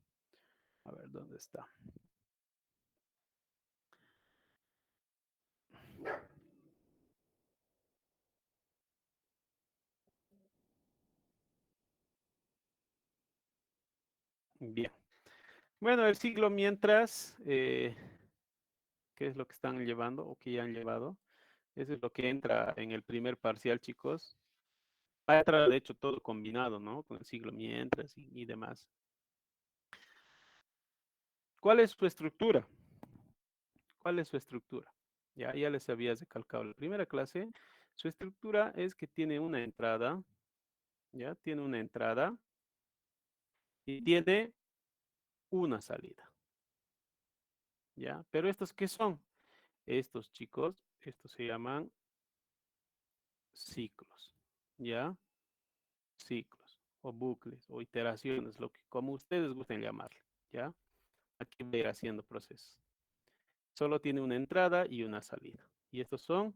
A ver, ¿dónde está? Bien. Bueno, el ciclo mientras, ¿qué es lo que están llevando o que ya han llevado? Eso es lo que entra en el primer parcial, chicos. Va a entrar, de hecho, todo combinado, ¿no? Con el ciclo mientras y demás. ¿Cuál es su estructura? ¿Cuál es su estructura? Ya les habías recalcado en la primera clase. Su estructura es que tiene una entrada, ¿ya? Tiene una entrada y tiene una salida, ¿ya? Pero estos, ¿qué son? Estos, chicos, estos se llaman ciclos, ¿ya? Ciclos o bucles o iteraciones, lo que como ustedes gusten llamarle, ¿ya? Aquí voy a ir haciendo procesos. Solo tiene una entrada y una salida. Y estos son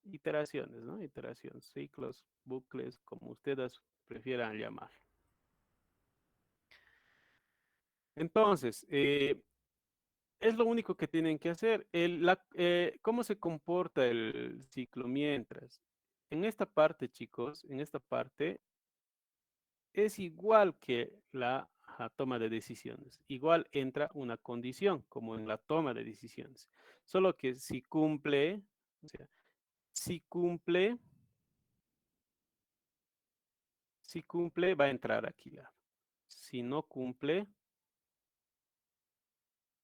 iteraciones, ¿no? Iteraciones, ciclos, bucles, como ustedes prefieran llamar. Entonces, es lo único que tienen que hacer. ¿Cómo se comporta el ciclo mientras? En esta parte, chicos, en esta parte es igual que la toma de decisiones. Igual entra una condición, como en la toma de decisiones. Solo que si cumple, o sea, si cumple, si cumple, va a entrar aquí. Si no cumple,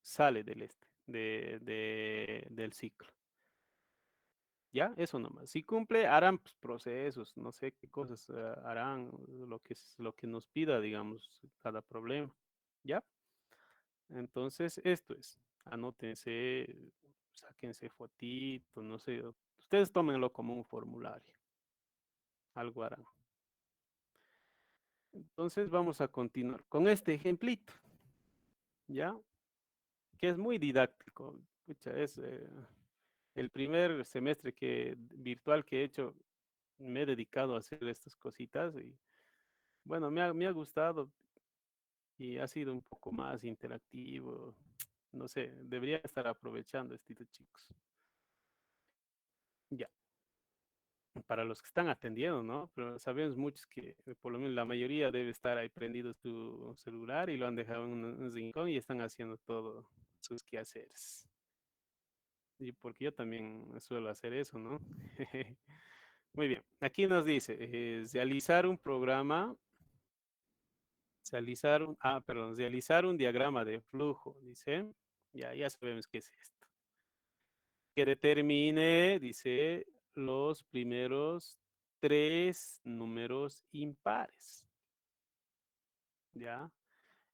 sale del ciclo. ¿Ya? Eso nomás. Si cumple, harán pues, procesos, no sé qué cosas harán, lo que nos pida, digamos, cada problema. ¿Ya? Entonces, esto es. Anótense, sáquense fotito, no sé. Ustedes tómenlo como un formulario. Algo harán. Entonces, vamos a continuar con este ejemplito. ¿Ya? Que es muy didáctico. Pucha, es el primer semestre virtual que he hecho, me he dedicado a hacer estas cositas y bueno, me ha gustado y ha sido un poco más interactivo. No sé, debería estar aprovechando esto, chicos. Ya, para los que están atendiendo, ¿no? Pero sabemos muchos que por lo menos la mayoría debe estar ahí prendido su celular y lo han dejado en un rincón y están haciendo todo sus quehaceres. Y porque yo también suelo hacer eso, ¿no? Muy bien, aquí nos dice, realizar un programa, realizar un diagrama de flujo, dice, ya sabemos qué es esto. Que determine, dice, los primeros tres números impares, ¿ya?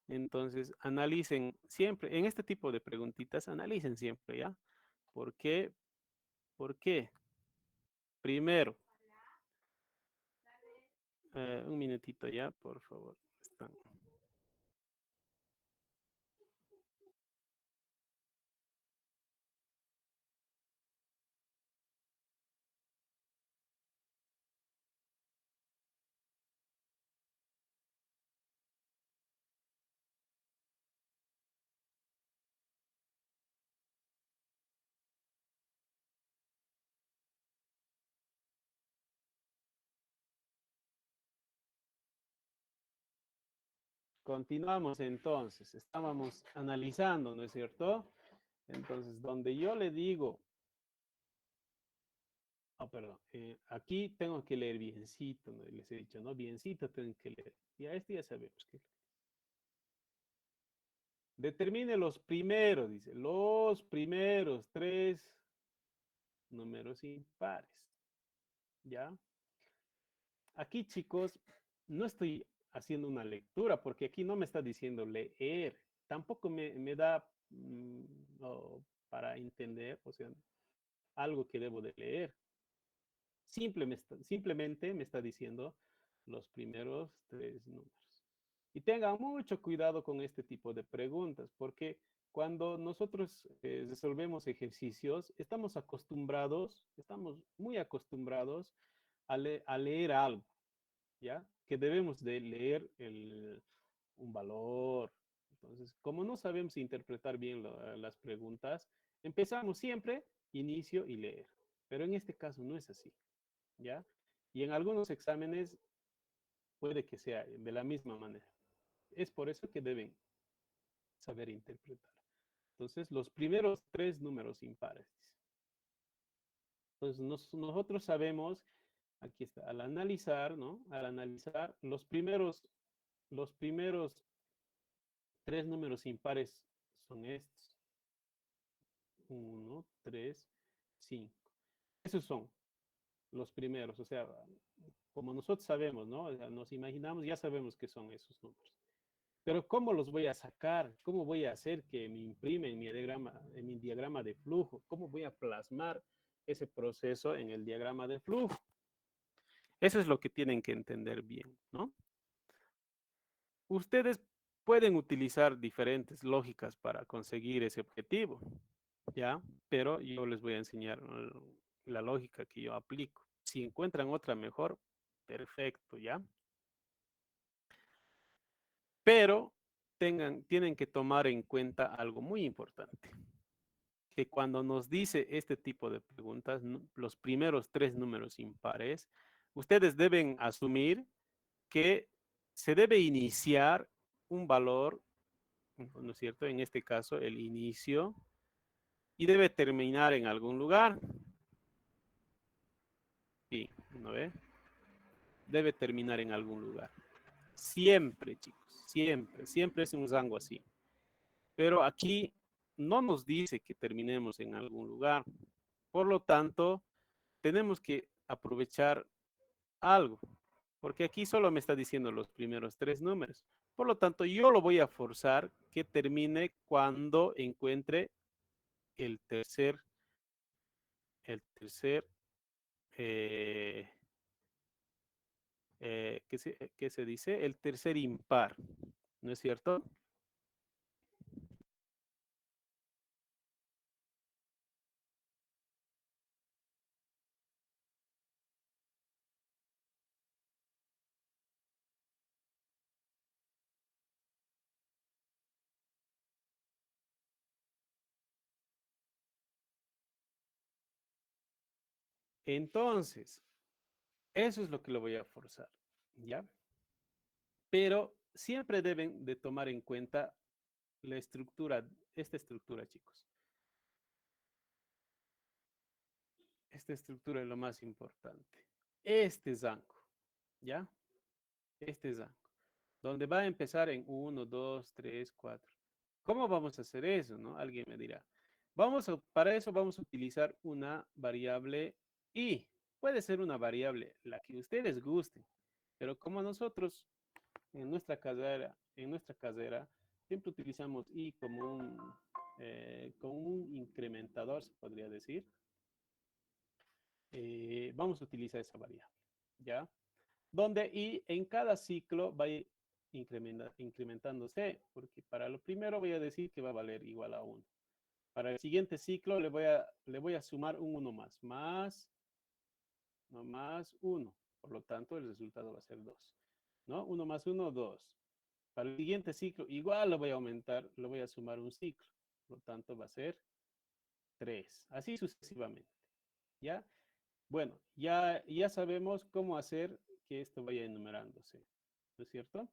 Entonces, analicen siempre, en este tipo de preguntitas, analicen siempre, ¿ya? ¿Por qué? ¿Por qué? Primero, un minutito ya, por favor. Continuamos entonces, estábamos analizando, ¿no es cierto? Entonces, donde yo le digo, perdón, aquí tengo que leer biencito, ¿no? Les he dicho, ¿no? Biencito tengo que leer. Y a este ya sabemos que determine los primeros, dice, los primeros tres números impares, ¿ya? Aquí, chicos, no estoy haciendo una lectura porque aquí no me está diciendo leer. Tampoco me da para entender, o sea, algo que debo de leer. Simplemente me está diciendo los primeros tres números. Y tengan mucho cuidado con este tipo de preguntas, porque cuando nosotros resolvemos ejercicios, estamos muy acostumbrados a leer algo, ¿ya? Que debemos de leer un valor. Entonces, como no sabemos interpretar bien las preguntas, empezamos siempre inicio y leer. Pero en este caso no es así, ¿ya? Y en algunos exámenes puede que sea de la misma manera. Es por eso que deben saber interpretar. Entonces, los primeros tres números impares. Entonces, nosotros sabemos, aquí está, al analizar, ¿no? Al analizar los primeros tres números impares son estos. 1, 3, 5. Esos son los primeros, o sea, como nosotros sabemos, ¿no? O sea, nos imaginamos, ya sabemos que son esos números. Pero ¿cómo los voy a sacar? ¿Cómo voy a hacer que me imprime en mi diagrama de flujo? ¿Cómo voy a plasmar ese proceso en el diagrama de flujo? Eso es lo que tienen que entender bien, ¿no? Ustedes pueden utilizar diferentes lógicas para conseguir ese objetivo, ¿ya? Pero yo les voy a enseñar la lógica que yo aplico. Si encuentran otra mejor, perfecto, ¿ya? Pero tienen que tomar en cuenta algo muy importante, que cuando nos dice este tipo de preguntas, los primeros tres números impares, ustedes deben asumir que se debe iniciar un valor, ¿no es cierto? En este caso, el inicio, y debe terminar en algún lugar. Sí, ¿no ve? Debe terminar en algún lugar. Siempre, chicos, siempre, siempre es un rango así. Pero aquí no nos dice que terminemos en algún lugar. Por lo tanto, tenemos que aprovechar algo, porque aquí solo me está diciendo los primeros tres números. Por lo tanto, yo lo voy a forzar que termine cuando encuentre el tercer, el tercer, eh, ¿qué se dice? El tercer impar, ¿no es cierto? Entonces, eso es lo que lo voy a forzar, ¿ya? Pero siempre deben de tomar en cuenta la estructura, esta estructura, chicos. Esta estructura es lo más importante. Este zanco, ¿ya? Este zanco, donde va a empezar en 1, 2, 3, 4. ¿Cómo vamos a hacer eso, no? Alguien me dirá. Para eso vamos a utilizar una variable y puede ser una variable, la que ustedes gusten, pero como nosotros en nuestra carrera siempre utilizamos i como un incrementador, se podría decir. Vamos a utilizar esa variable, ¿ya? Donde i en cada ciclo va a ir incrementándose, porque para lo primero voy a decir que va a valer igual a 1. Para el siguiente ciclo le voy a sumar un 1 más, no más 1. Por lo tanto, el resultado va a ser 2. ¿No? 1 más 1, 2. Para el siguiente ciclo, igual lo voy a aumentar, lo voy a sumar un ciclo. Por lo tanto, va a ser 3. Así sucesivamente. ¿Ya? Bueno, ya sabemos cómo hacer que esto vaya enumerándose, ¿no es cierto?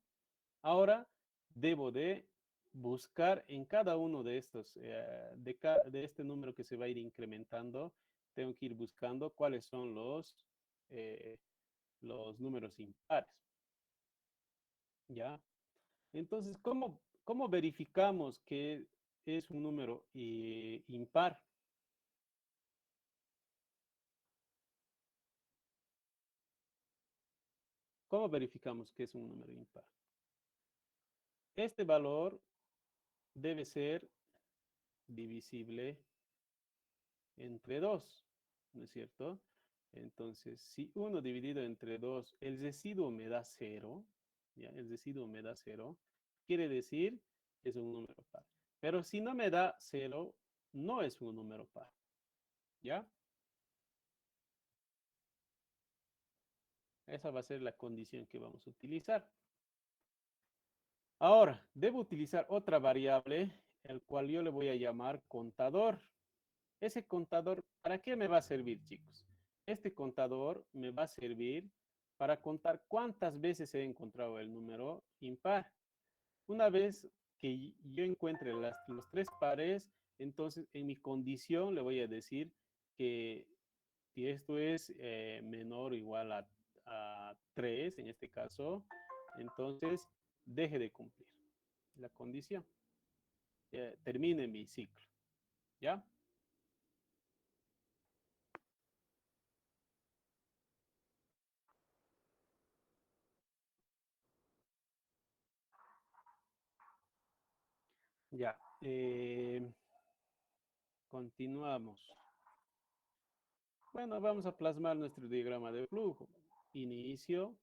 Ahora debo de buscar en cada uno de estos, de este número que se va a ir incrementando, tengo que ir buscando cuáles son los números impares, ¿ya? Entonces, ¿cómo verificamos que es un número impar? ¿Cómo verificamos que es un número impar? Este valor debe ser divisible entre 2, ¿no es cierto? Entonces, si 1 dividido entre 2, el residuo me da 0, ¿ya? El residuo me da 0, quiere decir que es un número par. Pero si no me da 0, no es un número par, ¿ya? Esa va a ser la condición que vamos a utilizar. Ahora, debo utilizar otra variable, el cual yo le voy a llamar contador. Ese contador, ¿para qué me va a servir, chicos? Este contador me va a servir para contar cuántas veces he encontrado el número impar. Una vez que yo encuentre los tres pares, entonces en mi condición le voy a decir que si esto es menor o igual a 3, en este caso, entonces deje de cumplir la condición. Termine mi ciclo. ¿Ya? Ya. Continuamos. Bueno, vamos a plasmar nuestro diagrama de flujo. Inicio.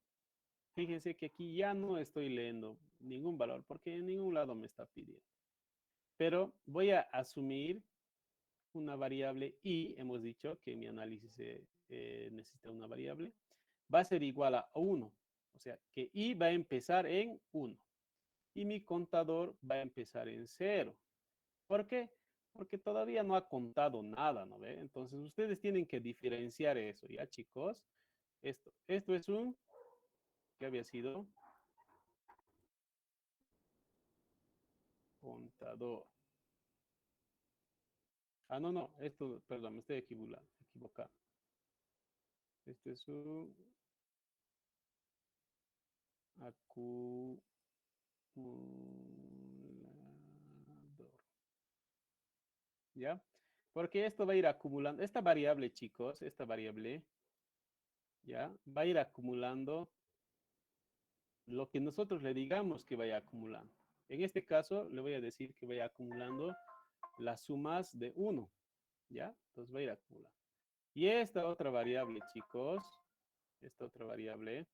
Fíjense que aquí ya no estoy leyendo ningún valor porque en ningún lado me está pidiendo. Pero voy a asumir una variable y hemos dicho que mi análisis necesita una variable. Va a ser igual a 1. O sea, que i va a empezar en 1. Y mi contador va a empezar en 0. ¿Por qué? Porque todavía no ha contado nada, ¿no ve? Entonces ustedes tienen que diferenciar eso, ¿ya, chicos? Esto es un, ¿qué había sido? Contador. Ah, no, no, esto, perdón, me estoy equivocado. Este es un acumulador. ¿Ya? Porque esto va a ir acumulando, esta variable, chicos, esta variable, ¿ya? Va a ir acumulando lo que nosotros le digamos que vaya acumulando. En este caso, le voy a decir que vaya acumulando las sumas de 1, ¿ya? Entonces va a ir acumulando. Y esta otra variable, chicos, esta otra variable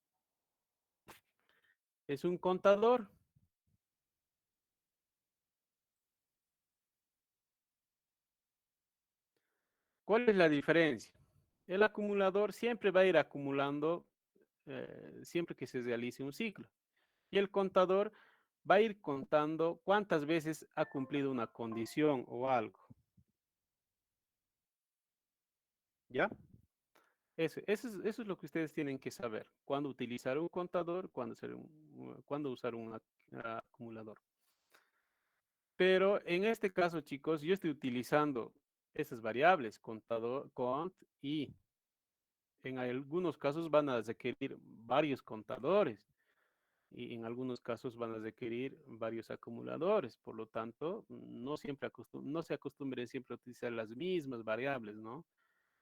es un contador. ¿Cuál es la diferencia? El acumulador siempre va a ir acumulando siempre que se realice un ciclo. Y el contador va a ir contando cuántas veces ha cumplido una condición o algo. ¿Ya? Eso es lo que ustedes tienen que saber. Cuándo utilizar un contador, cuándo usar un acumulador. Pero en este caso, chicos, yo estoy utilizando esas variables, contador, cont y en algunos casos van a requerir varios contadores y en algunos casos van a requerir varios acumuladores. Por lo tanto, no se acostumbren siempre a utilizar las mismas variables, ¿no?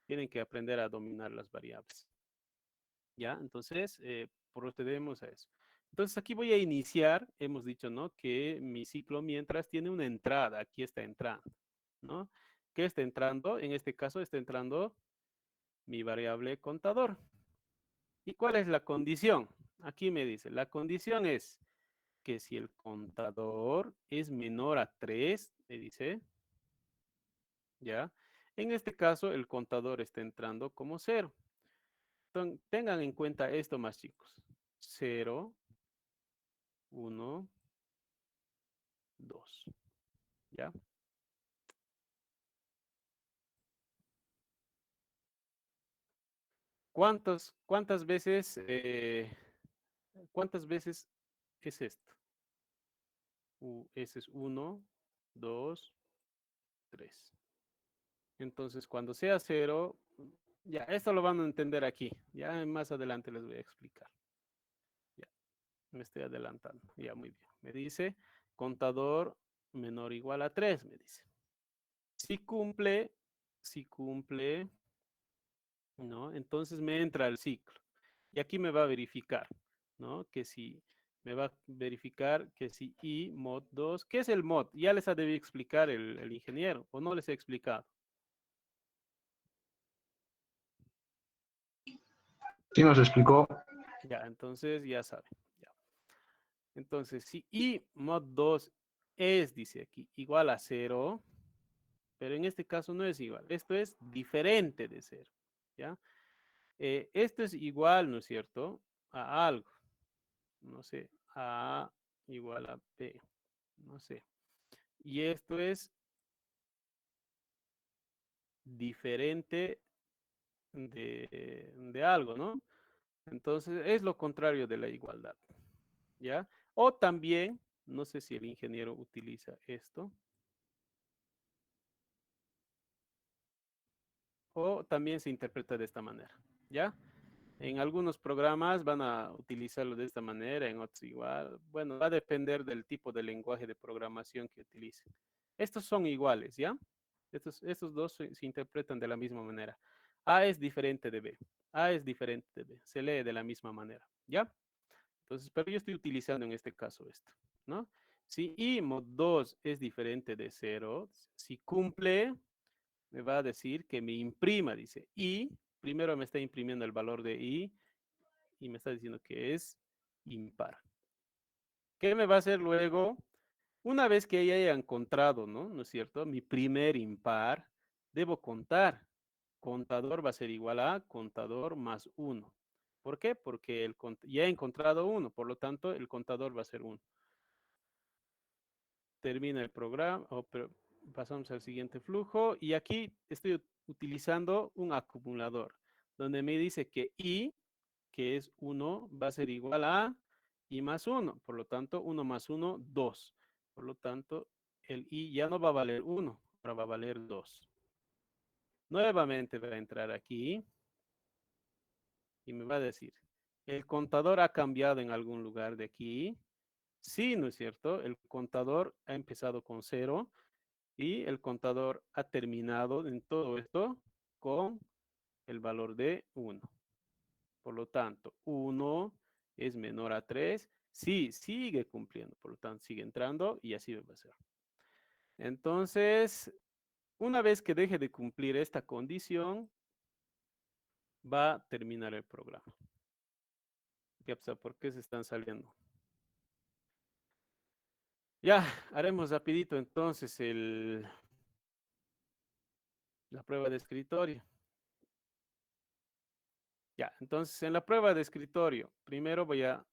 Tienen que aprender a dominar las variables. ¿Ya? Entonces, procedemos a eso. Entonces, aquí voy a iniciar, hemos dicho, ¿no? Que mi ciclo mientras tiene una entrada, aquí está entrando, ¿no? ¿Qué está entrando? En este caso está entrando mi variable contador. ¿Y cuál es la condición? Aquí me dice, la condición es que si el contador es menor a 3, me dice, ¿ya? En este caso, el contador está entrando como 0. Tengan en cuenta esto más, chicos. 0, 1, 2, ¿ya? ¿Cuántas veces es esto? Ese es 1, 2, 3. Entonces, cuando sea 0, ya, esto lo van a entender aquí. Ya más adelante les voy a explicar. Ya, me estoy adelantando. Ya, muy bien. Me dice, contador menor o igual a 3, me dice. Si cumple, ¿no? Entonces me entra el ciclo. Y aquí me va a verificar, ¿no? Que si me va a verificar que si i mod 2, ¿qué es el mod? Ya les ha debido explicar el ingeniero, o no les he explicado.
Sí, nos explicó.
Ya, entonces ya saben. Ya. Entonces, si i mod 2 es, dice aquí, igual a 0, pero en este caso no es igual. Esto es diferente de 0, ¿ya? Esto es igual, ¿no es cierto? A algo. No sé, A igual a B. No sé. Y esto es diferente de algo, ¿no? Entonces, es lo contrario de la igualdad, ¿ya? O también, no sé si el ingeniero utiliza esto, o también se interpreta de esta manera, ¿ya? En algunos programas van a utilizarlo de esta manera, en otros igual. Bueno, va a depender del tipo de lenguaje de programación que utilicen. Estos son iguales, ¿ya? Estos dos se interpretan de la misma manera. A es diferente de B. A es diferente de B. Se lee de la misma manera, ¿ya? Entonces, pero yo estoy utilizando en este caso esto, ¿no? Si I mod 2 es diferente de 0, si cumple, me va a decir que me imprima, dice I. Primero me está imprimiendo el valor de I y me está diciendo que es impar. ¿Qué me va a hacer luego? Una vez que ya haya encontrado, ¿no? ¿No es cierto? Mi primer impar, debo contar. Contador va a ser igual a contador más 1. ¿Por qué? Porque ya he encontrado 1, por lo tanto, el contador va a ser 1. Termina el programa, pero pasamos al siguiente flujo y aquí estoy utilizando un acumulador, donde me dice que I, que es 1, va a ser igual a I más 1. Por lo tanto, 1 más 1, 2. Por lo tanto, el I ya no va a valer 1, ahora va a valer 2. Nuevamente voy a entrar aquí y me va a decir, ¿el contador ha cambiado en algún lugar de aquí? Sí, ¿no es cierto? El contador ha empezado con 0 y el contador ha terminado en todo esto con el valor de 1. Por lo tanto, 1 es menor a 3. Sí, sigue cumpliendo. Por lo tanto, sigue entrando y así va a ser. Entonces, una vez que deje de cumplir esta condición, va a terminar el programa. ¿Qué pasa? ¿Por qué se están saliendo? Ya, haremos rapidito entonces la prueba de escritorio. Ya, entonces en la prueba de escritorio, primero voy a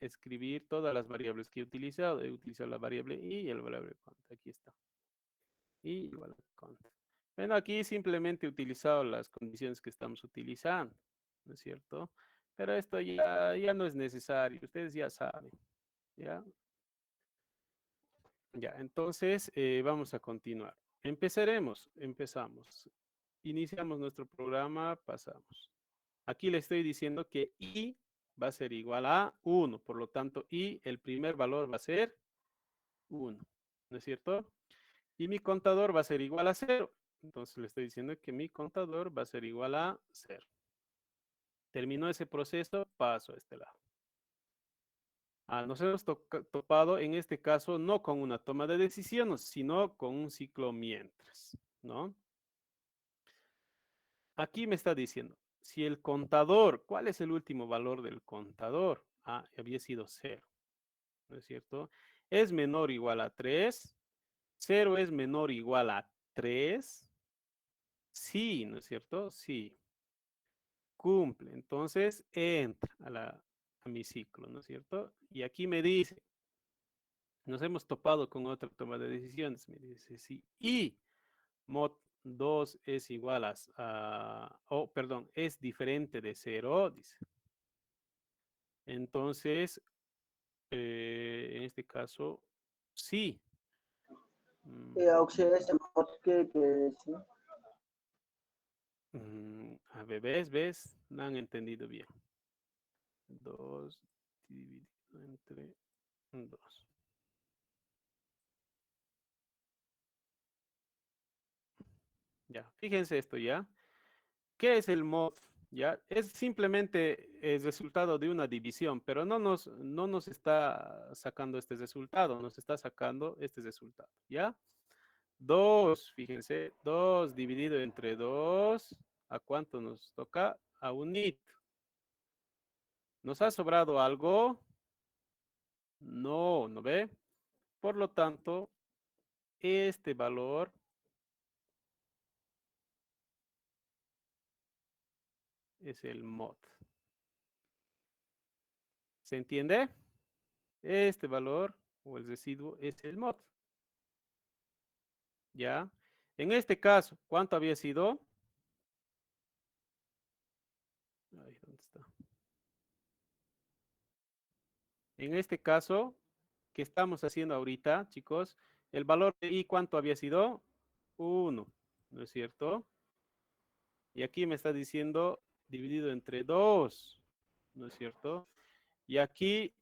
escribir todas las variables que he utilizado. He utilizado la variable i y la variable count. Aquí está. I igual a count. Bueno, aquí simplemente he utilizado las condiciones que estamos utilizando, ¿no es cierto? Pero esto ya no es necesario, ustedes ya saben, ¿ya? Ya, entonces vamos a continuar. Empezamos. Iniciamos nuestro programa, pasamos. Aquí le estoy diciendo que i va a ser igual a 1, por lo tanto, i, el primer valor va a ser 1, ¿no es cierto? Y mi contador va a ser igual a 0. Entonces le estoy diciendo que mi contador va a ser igual a 0. Terminó ese proceso, paso a este lado. Nos hemos topado en este caso no con una toma de decisiones, sino con un ciclo mientras, ¿no? Aquí me está diciendo, si el contador, ¿cuál es el último valor del contador? Había sido 0, ¿no es cierto? Es menor o igual a 3. 0 es menor o igual a 3. Sí, ¿no es cierto? Sí. Cumple. Entonces entra a mi ciclo, ¿no es cierto? Y aquí me dice, nos hemos topado con otra toma de decisiones. Me dice, sí. Y mod 2 es igual perdón, es diferente de 0, dice. Entonces, en este caso, sí.
Auxiliar ese mod que sí.
A ver, ¿ves? No han entendido bien. 2 dividido entre 2. Ya, fíjense esto ya. ¿Qué es el mod? Ya, es simplemente el resultado de una división, pero no nos está sacando este resultado, nos está sacando este resultado, ¿ya? 2, fíjense, 2 dividido entre 2, ¿a cuánto nos toca? A un it. ¿Nos ha sobrado algo? No, ¿no ve? Por lo tanto, este valor es el mod. ¿Se entiende? Este valor o el residuo es el mod. ¿Ya? En este caso, ¿cuánto había sido? Ay, ¿dónde está? En este caso, que estamos haciendo ahorita, chicos, el valor de i, ¿cuánto había sido? 1, ¿no es cierto? Y aquí me está diciendo dividido entre 2, ¿no es cierto? Y aquí,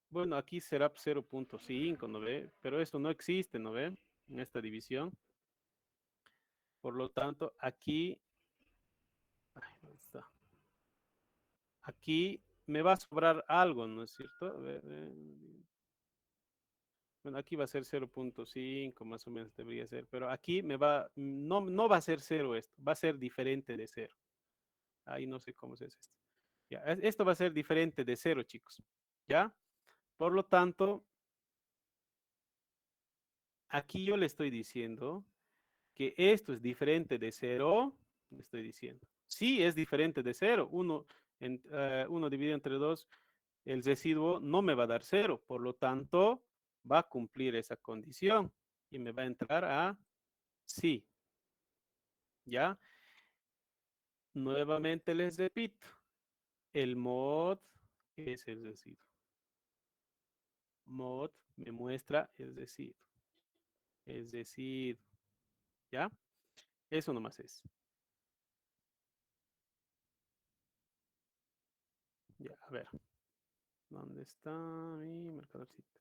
bueno, aquí será 0.5, ¿no ve? Pero esto no existe, ¿no ve? En esta división. Por lo tanto, aquí, ay, ¿dónde está? Aquí me va a sobrar algo, ¿no es cierto? A ver, bueno, aquí va a ser 0.5, más o menos debería ser, pero aquí no va a ser cero esto, va a ser diferente de cero. Ahí no sé cómo se hace esto. Ya, esto va a ser diferente de cero, chicos. ¿Ya? Por lo tanto, aquí yo le estoy diciendo que esto es diferente de cero, le estoy diciendo. Sí, es diferente de cero. Uno dividido entre 2, el residuo no me va a dar cero. Por lo tanto, va a cumplir esa condición y me va a entrar a sí. ¿Ya? Nuevamente les repito, el mod es el residuo. Mod me muestra el residuo. Es decir, ¿ya? Eso nomás es. Ya, a ver. ¿Dónde está mi marcadorcito?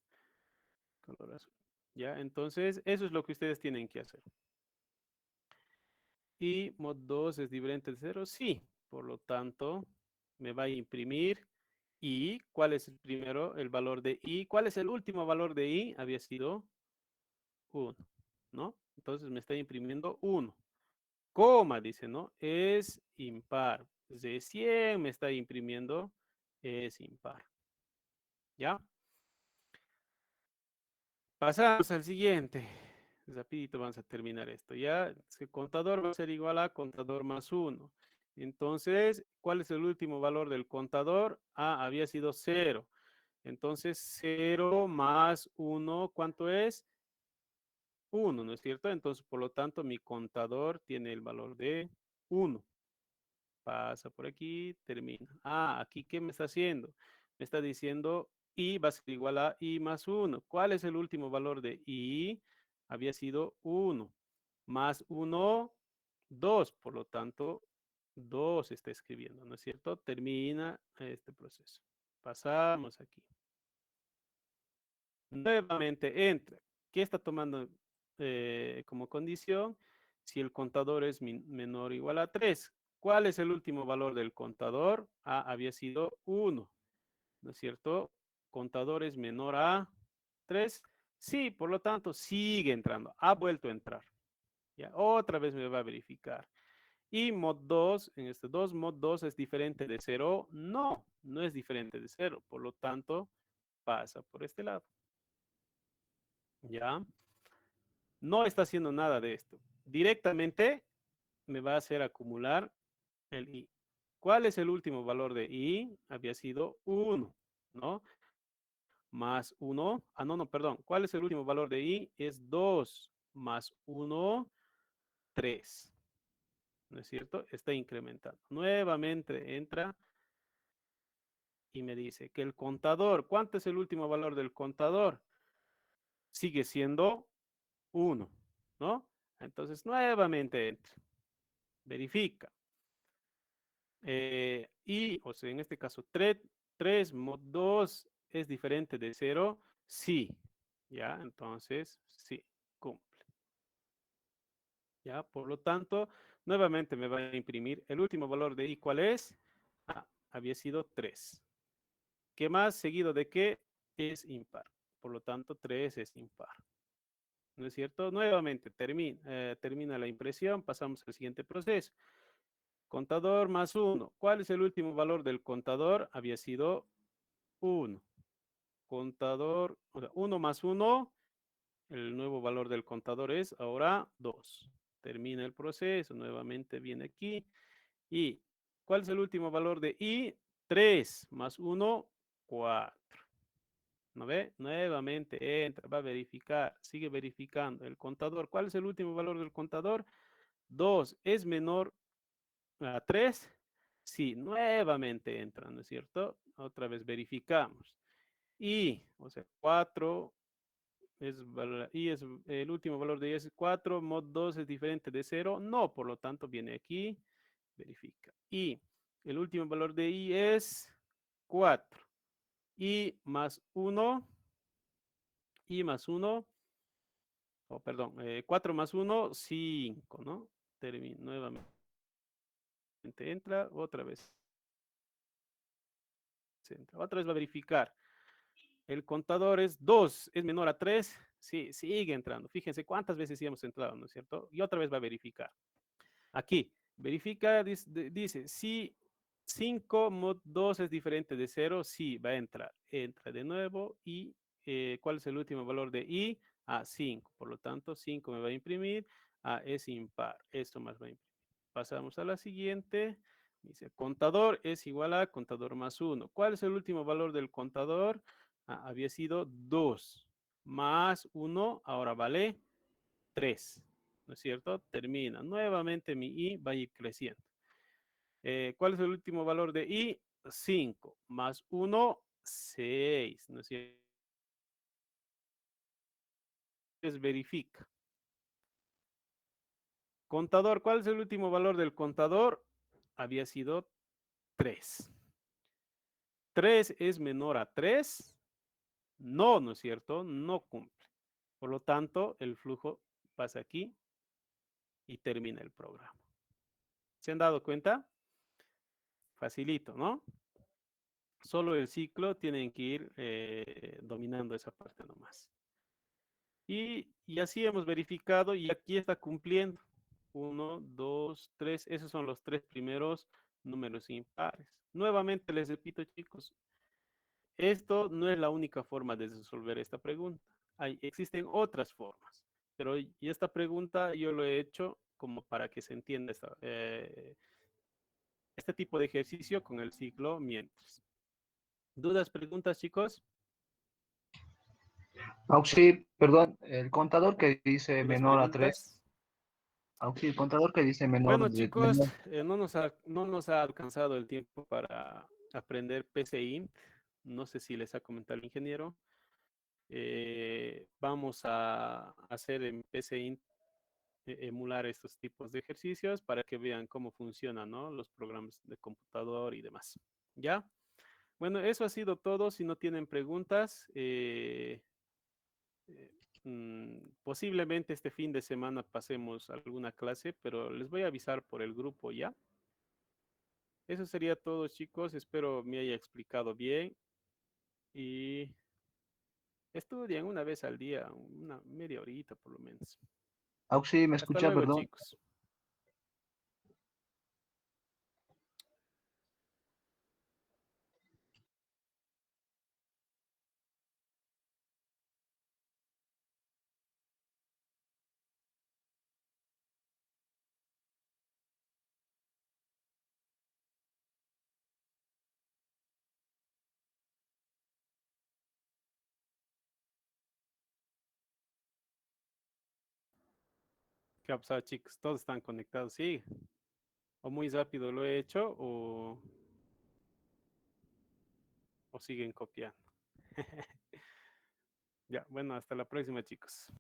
Color azul. Ya, entonces, eso es lo que ustedes tienen que hacer. Y mod 2 es diferente de 0, sí. Por lo tanto, me va a imprimir i. ¿Cuál es el primero? El valor de i. ¿Cuál es el último valor de i? Había sido 1, ¿no? Entonces me está imprimiendo 1. Coma, dice, ¿no? Es impar. De 100 me está imprimiendo, es impar. ¿Ya? Pasamos al siguiente. Rapidito vamos a terminar esto. Ya, el contador va a ser igual a contador más 1. Entonces, ¿cuál es el último valor del contador? Ah, había sido 0. Entonces, 0 más 1, ¿cuánto es? 1, ¿no es cierto? Entonces, por lo tanto, mi contador tiene el valor de 1. Pasa por aquí, termina. Ah, aquí, ¿qué me está haciendo? Me está diciendo i va a ser igual a i más 1. ¿Cuál es el último valor de i? Había sido 1. Más 1, 2. Por lo tanto, 2 está escribiendo, ¿no es cierto? Termina este proceso. Pasamos aquí. Nuevamente entra. ¿Qué está tomando como condición? Si el contador es menor o igual a 3. ¿Cuál es el último valor del contador? Ah, había sido 1, ¿no es cierto? Contador es menor a 3. Sí, por lo tanto, sigue entrando. Ha vuelto a entrar. Ya, otra vez me va a verificar. Y mod 2, en este 2, mod 2 es diferente de 0. No, no es diferente de 0. Por lo tanto, pasa por este lado. ¿Ya? No está haciendo nada de esto. Directamente me va a hacer acumular el i. ¿Cuál es el último valor de i? Había sido 1, ¿no? Más 1. Ah, no, no, perdón. ¿Cuál es el último valor de i? Es 2 más 1, 3. ¿No es cierto? Está incrementando. Nuevamente entra y me dice que el contador, ¿cuánto es el último valor del contador? Sigue siendo 1, ¿no? Entonces nuevamente entra. Verifica. O sea, en este caso, 3 mod 2 es diferente de 0. Sí. ¿Ya? Entonces, sí, cumple. ¿Ya? Por lo tanto, nuevamente me va a imprimir el último valor de i. ¿Cuál es? Ah, había sido 3. ¿Qué más? Seguido de qué? Es impar. Por lo tanto, 3 es impar. ¿No es cierto? Nuevamente termina la impresión. Pasamos al siguiente proceso. Contador más 1. ¿Cuál es el último valor del contador? Había sido 1. Contador, o sea, 1 más 1, el nuevo valor del contador es ahora 2. Termina el proceso, nuevamente viene aquí. ¿Y cuál es el último valor de i? 3 más 1, 4. ¿No ve? Nuevamente entra, va a verificar, sigue verificando. El contador, ¿cuál es el último valor del contador? 2 es menor a 3. Sí, nuevamente entra, ¿no es cierto? Otra vez verificamos. Y, o sea, 4 y es el último valor de y es 4, mod 2 es diferente de 0. No, por lo tanto, viene aquí, verifica. Y el último valor de y es 4. Y más 1, y más 1, oh, perdón, 4 más 1, 5, ¿no? Termina nuevamente, entra, otra vez entra. Otra vez va a verificar. El contador es 2, es menor a 3. Sí, sigue entrando. Fíjense cuántas veces sí hemos entrado, ¿no es cierto? Y otra vez va a verificar. Aquí, verifica, dice, si 5 mod 2 es diferente de 0, sí, va a entrar. Entra de nuevo y ¿cuál es el último valor de i? A 5. Por lo tanto, 5 me va a imprimir. Es impar. Esto más va a imprimir. Pasamos a la siguiente. Dice, contador es igual a contador más 1. ¿Cuál es el último valor del contador? Había sido 2 más 1, ahora vale 3. ¿No es cierto? Termina. Nuevamente mi i va a ir creciendo. ¿Cuál es el último valor de i? 5 más 1, 6. ¿No es cierto? Verifica. Contador, ¿cuál es el último valor del contador? Había sido 3. 3 es menor a 3. No, ¿no es cierto? No cumple. Por lo tanto, el flujo pasa aquí y termina el programa. ¿Se han dado cuenta? Facilito, ¿no? Solo el ciclo tienen que ir dominando esa parte nomás. Y así hemos verificado y aquí está cumpliendo. 1, 2, 3. Esos son los 3 primeros números impares. Nuevamente les repito, chicos, esto no es la única forma de resolver esta pregunta. Existen otras formas, pero y esta pregunta yo lo he hecho como para que se entienda este tipo de ejercicio con el ciclo mientras. ¿Dudas, preguntas, chicos?
Auxi, perdón, el contador que dice
¿Dudas,
menor a 3.
preguntas?
Auxi, el contador que dice menor
Bueno,
de
chicos,
menor.
no nos ha alcanzado el tiempo para aprender PCI. No sé si les ha comentado el ingeniero. Vamos a hacer en PCI emular estos tipos de ejercicios para que vean cómo funcionan, ¿no? Los programas de computador y demás. ¿Ya? Bueno, eso ha sido todo. Si no tienen preguntas, posiblemente este fin de semana pasemos alguna clase, pero les voy a avisar por el grupo, ¿ya? Eso sería todo, chicos. Espero me haya explicado bien y estudien una vez al día, una media horita por lo menos.
Auxi, ¿me
Hasta
escucha,
luego,
perdón?
chicos. ¿Qué ha pasado, chicos? Todos están conectados, sí. O muy rápido lo he hecho o siguen copiando. Ya, bueno, hasta la próxima, chicos.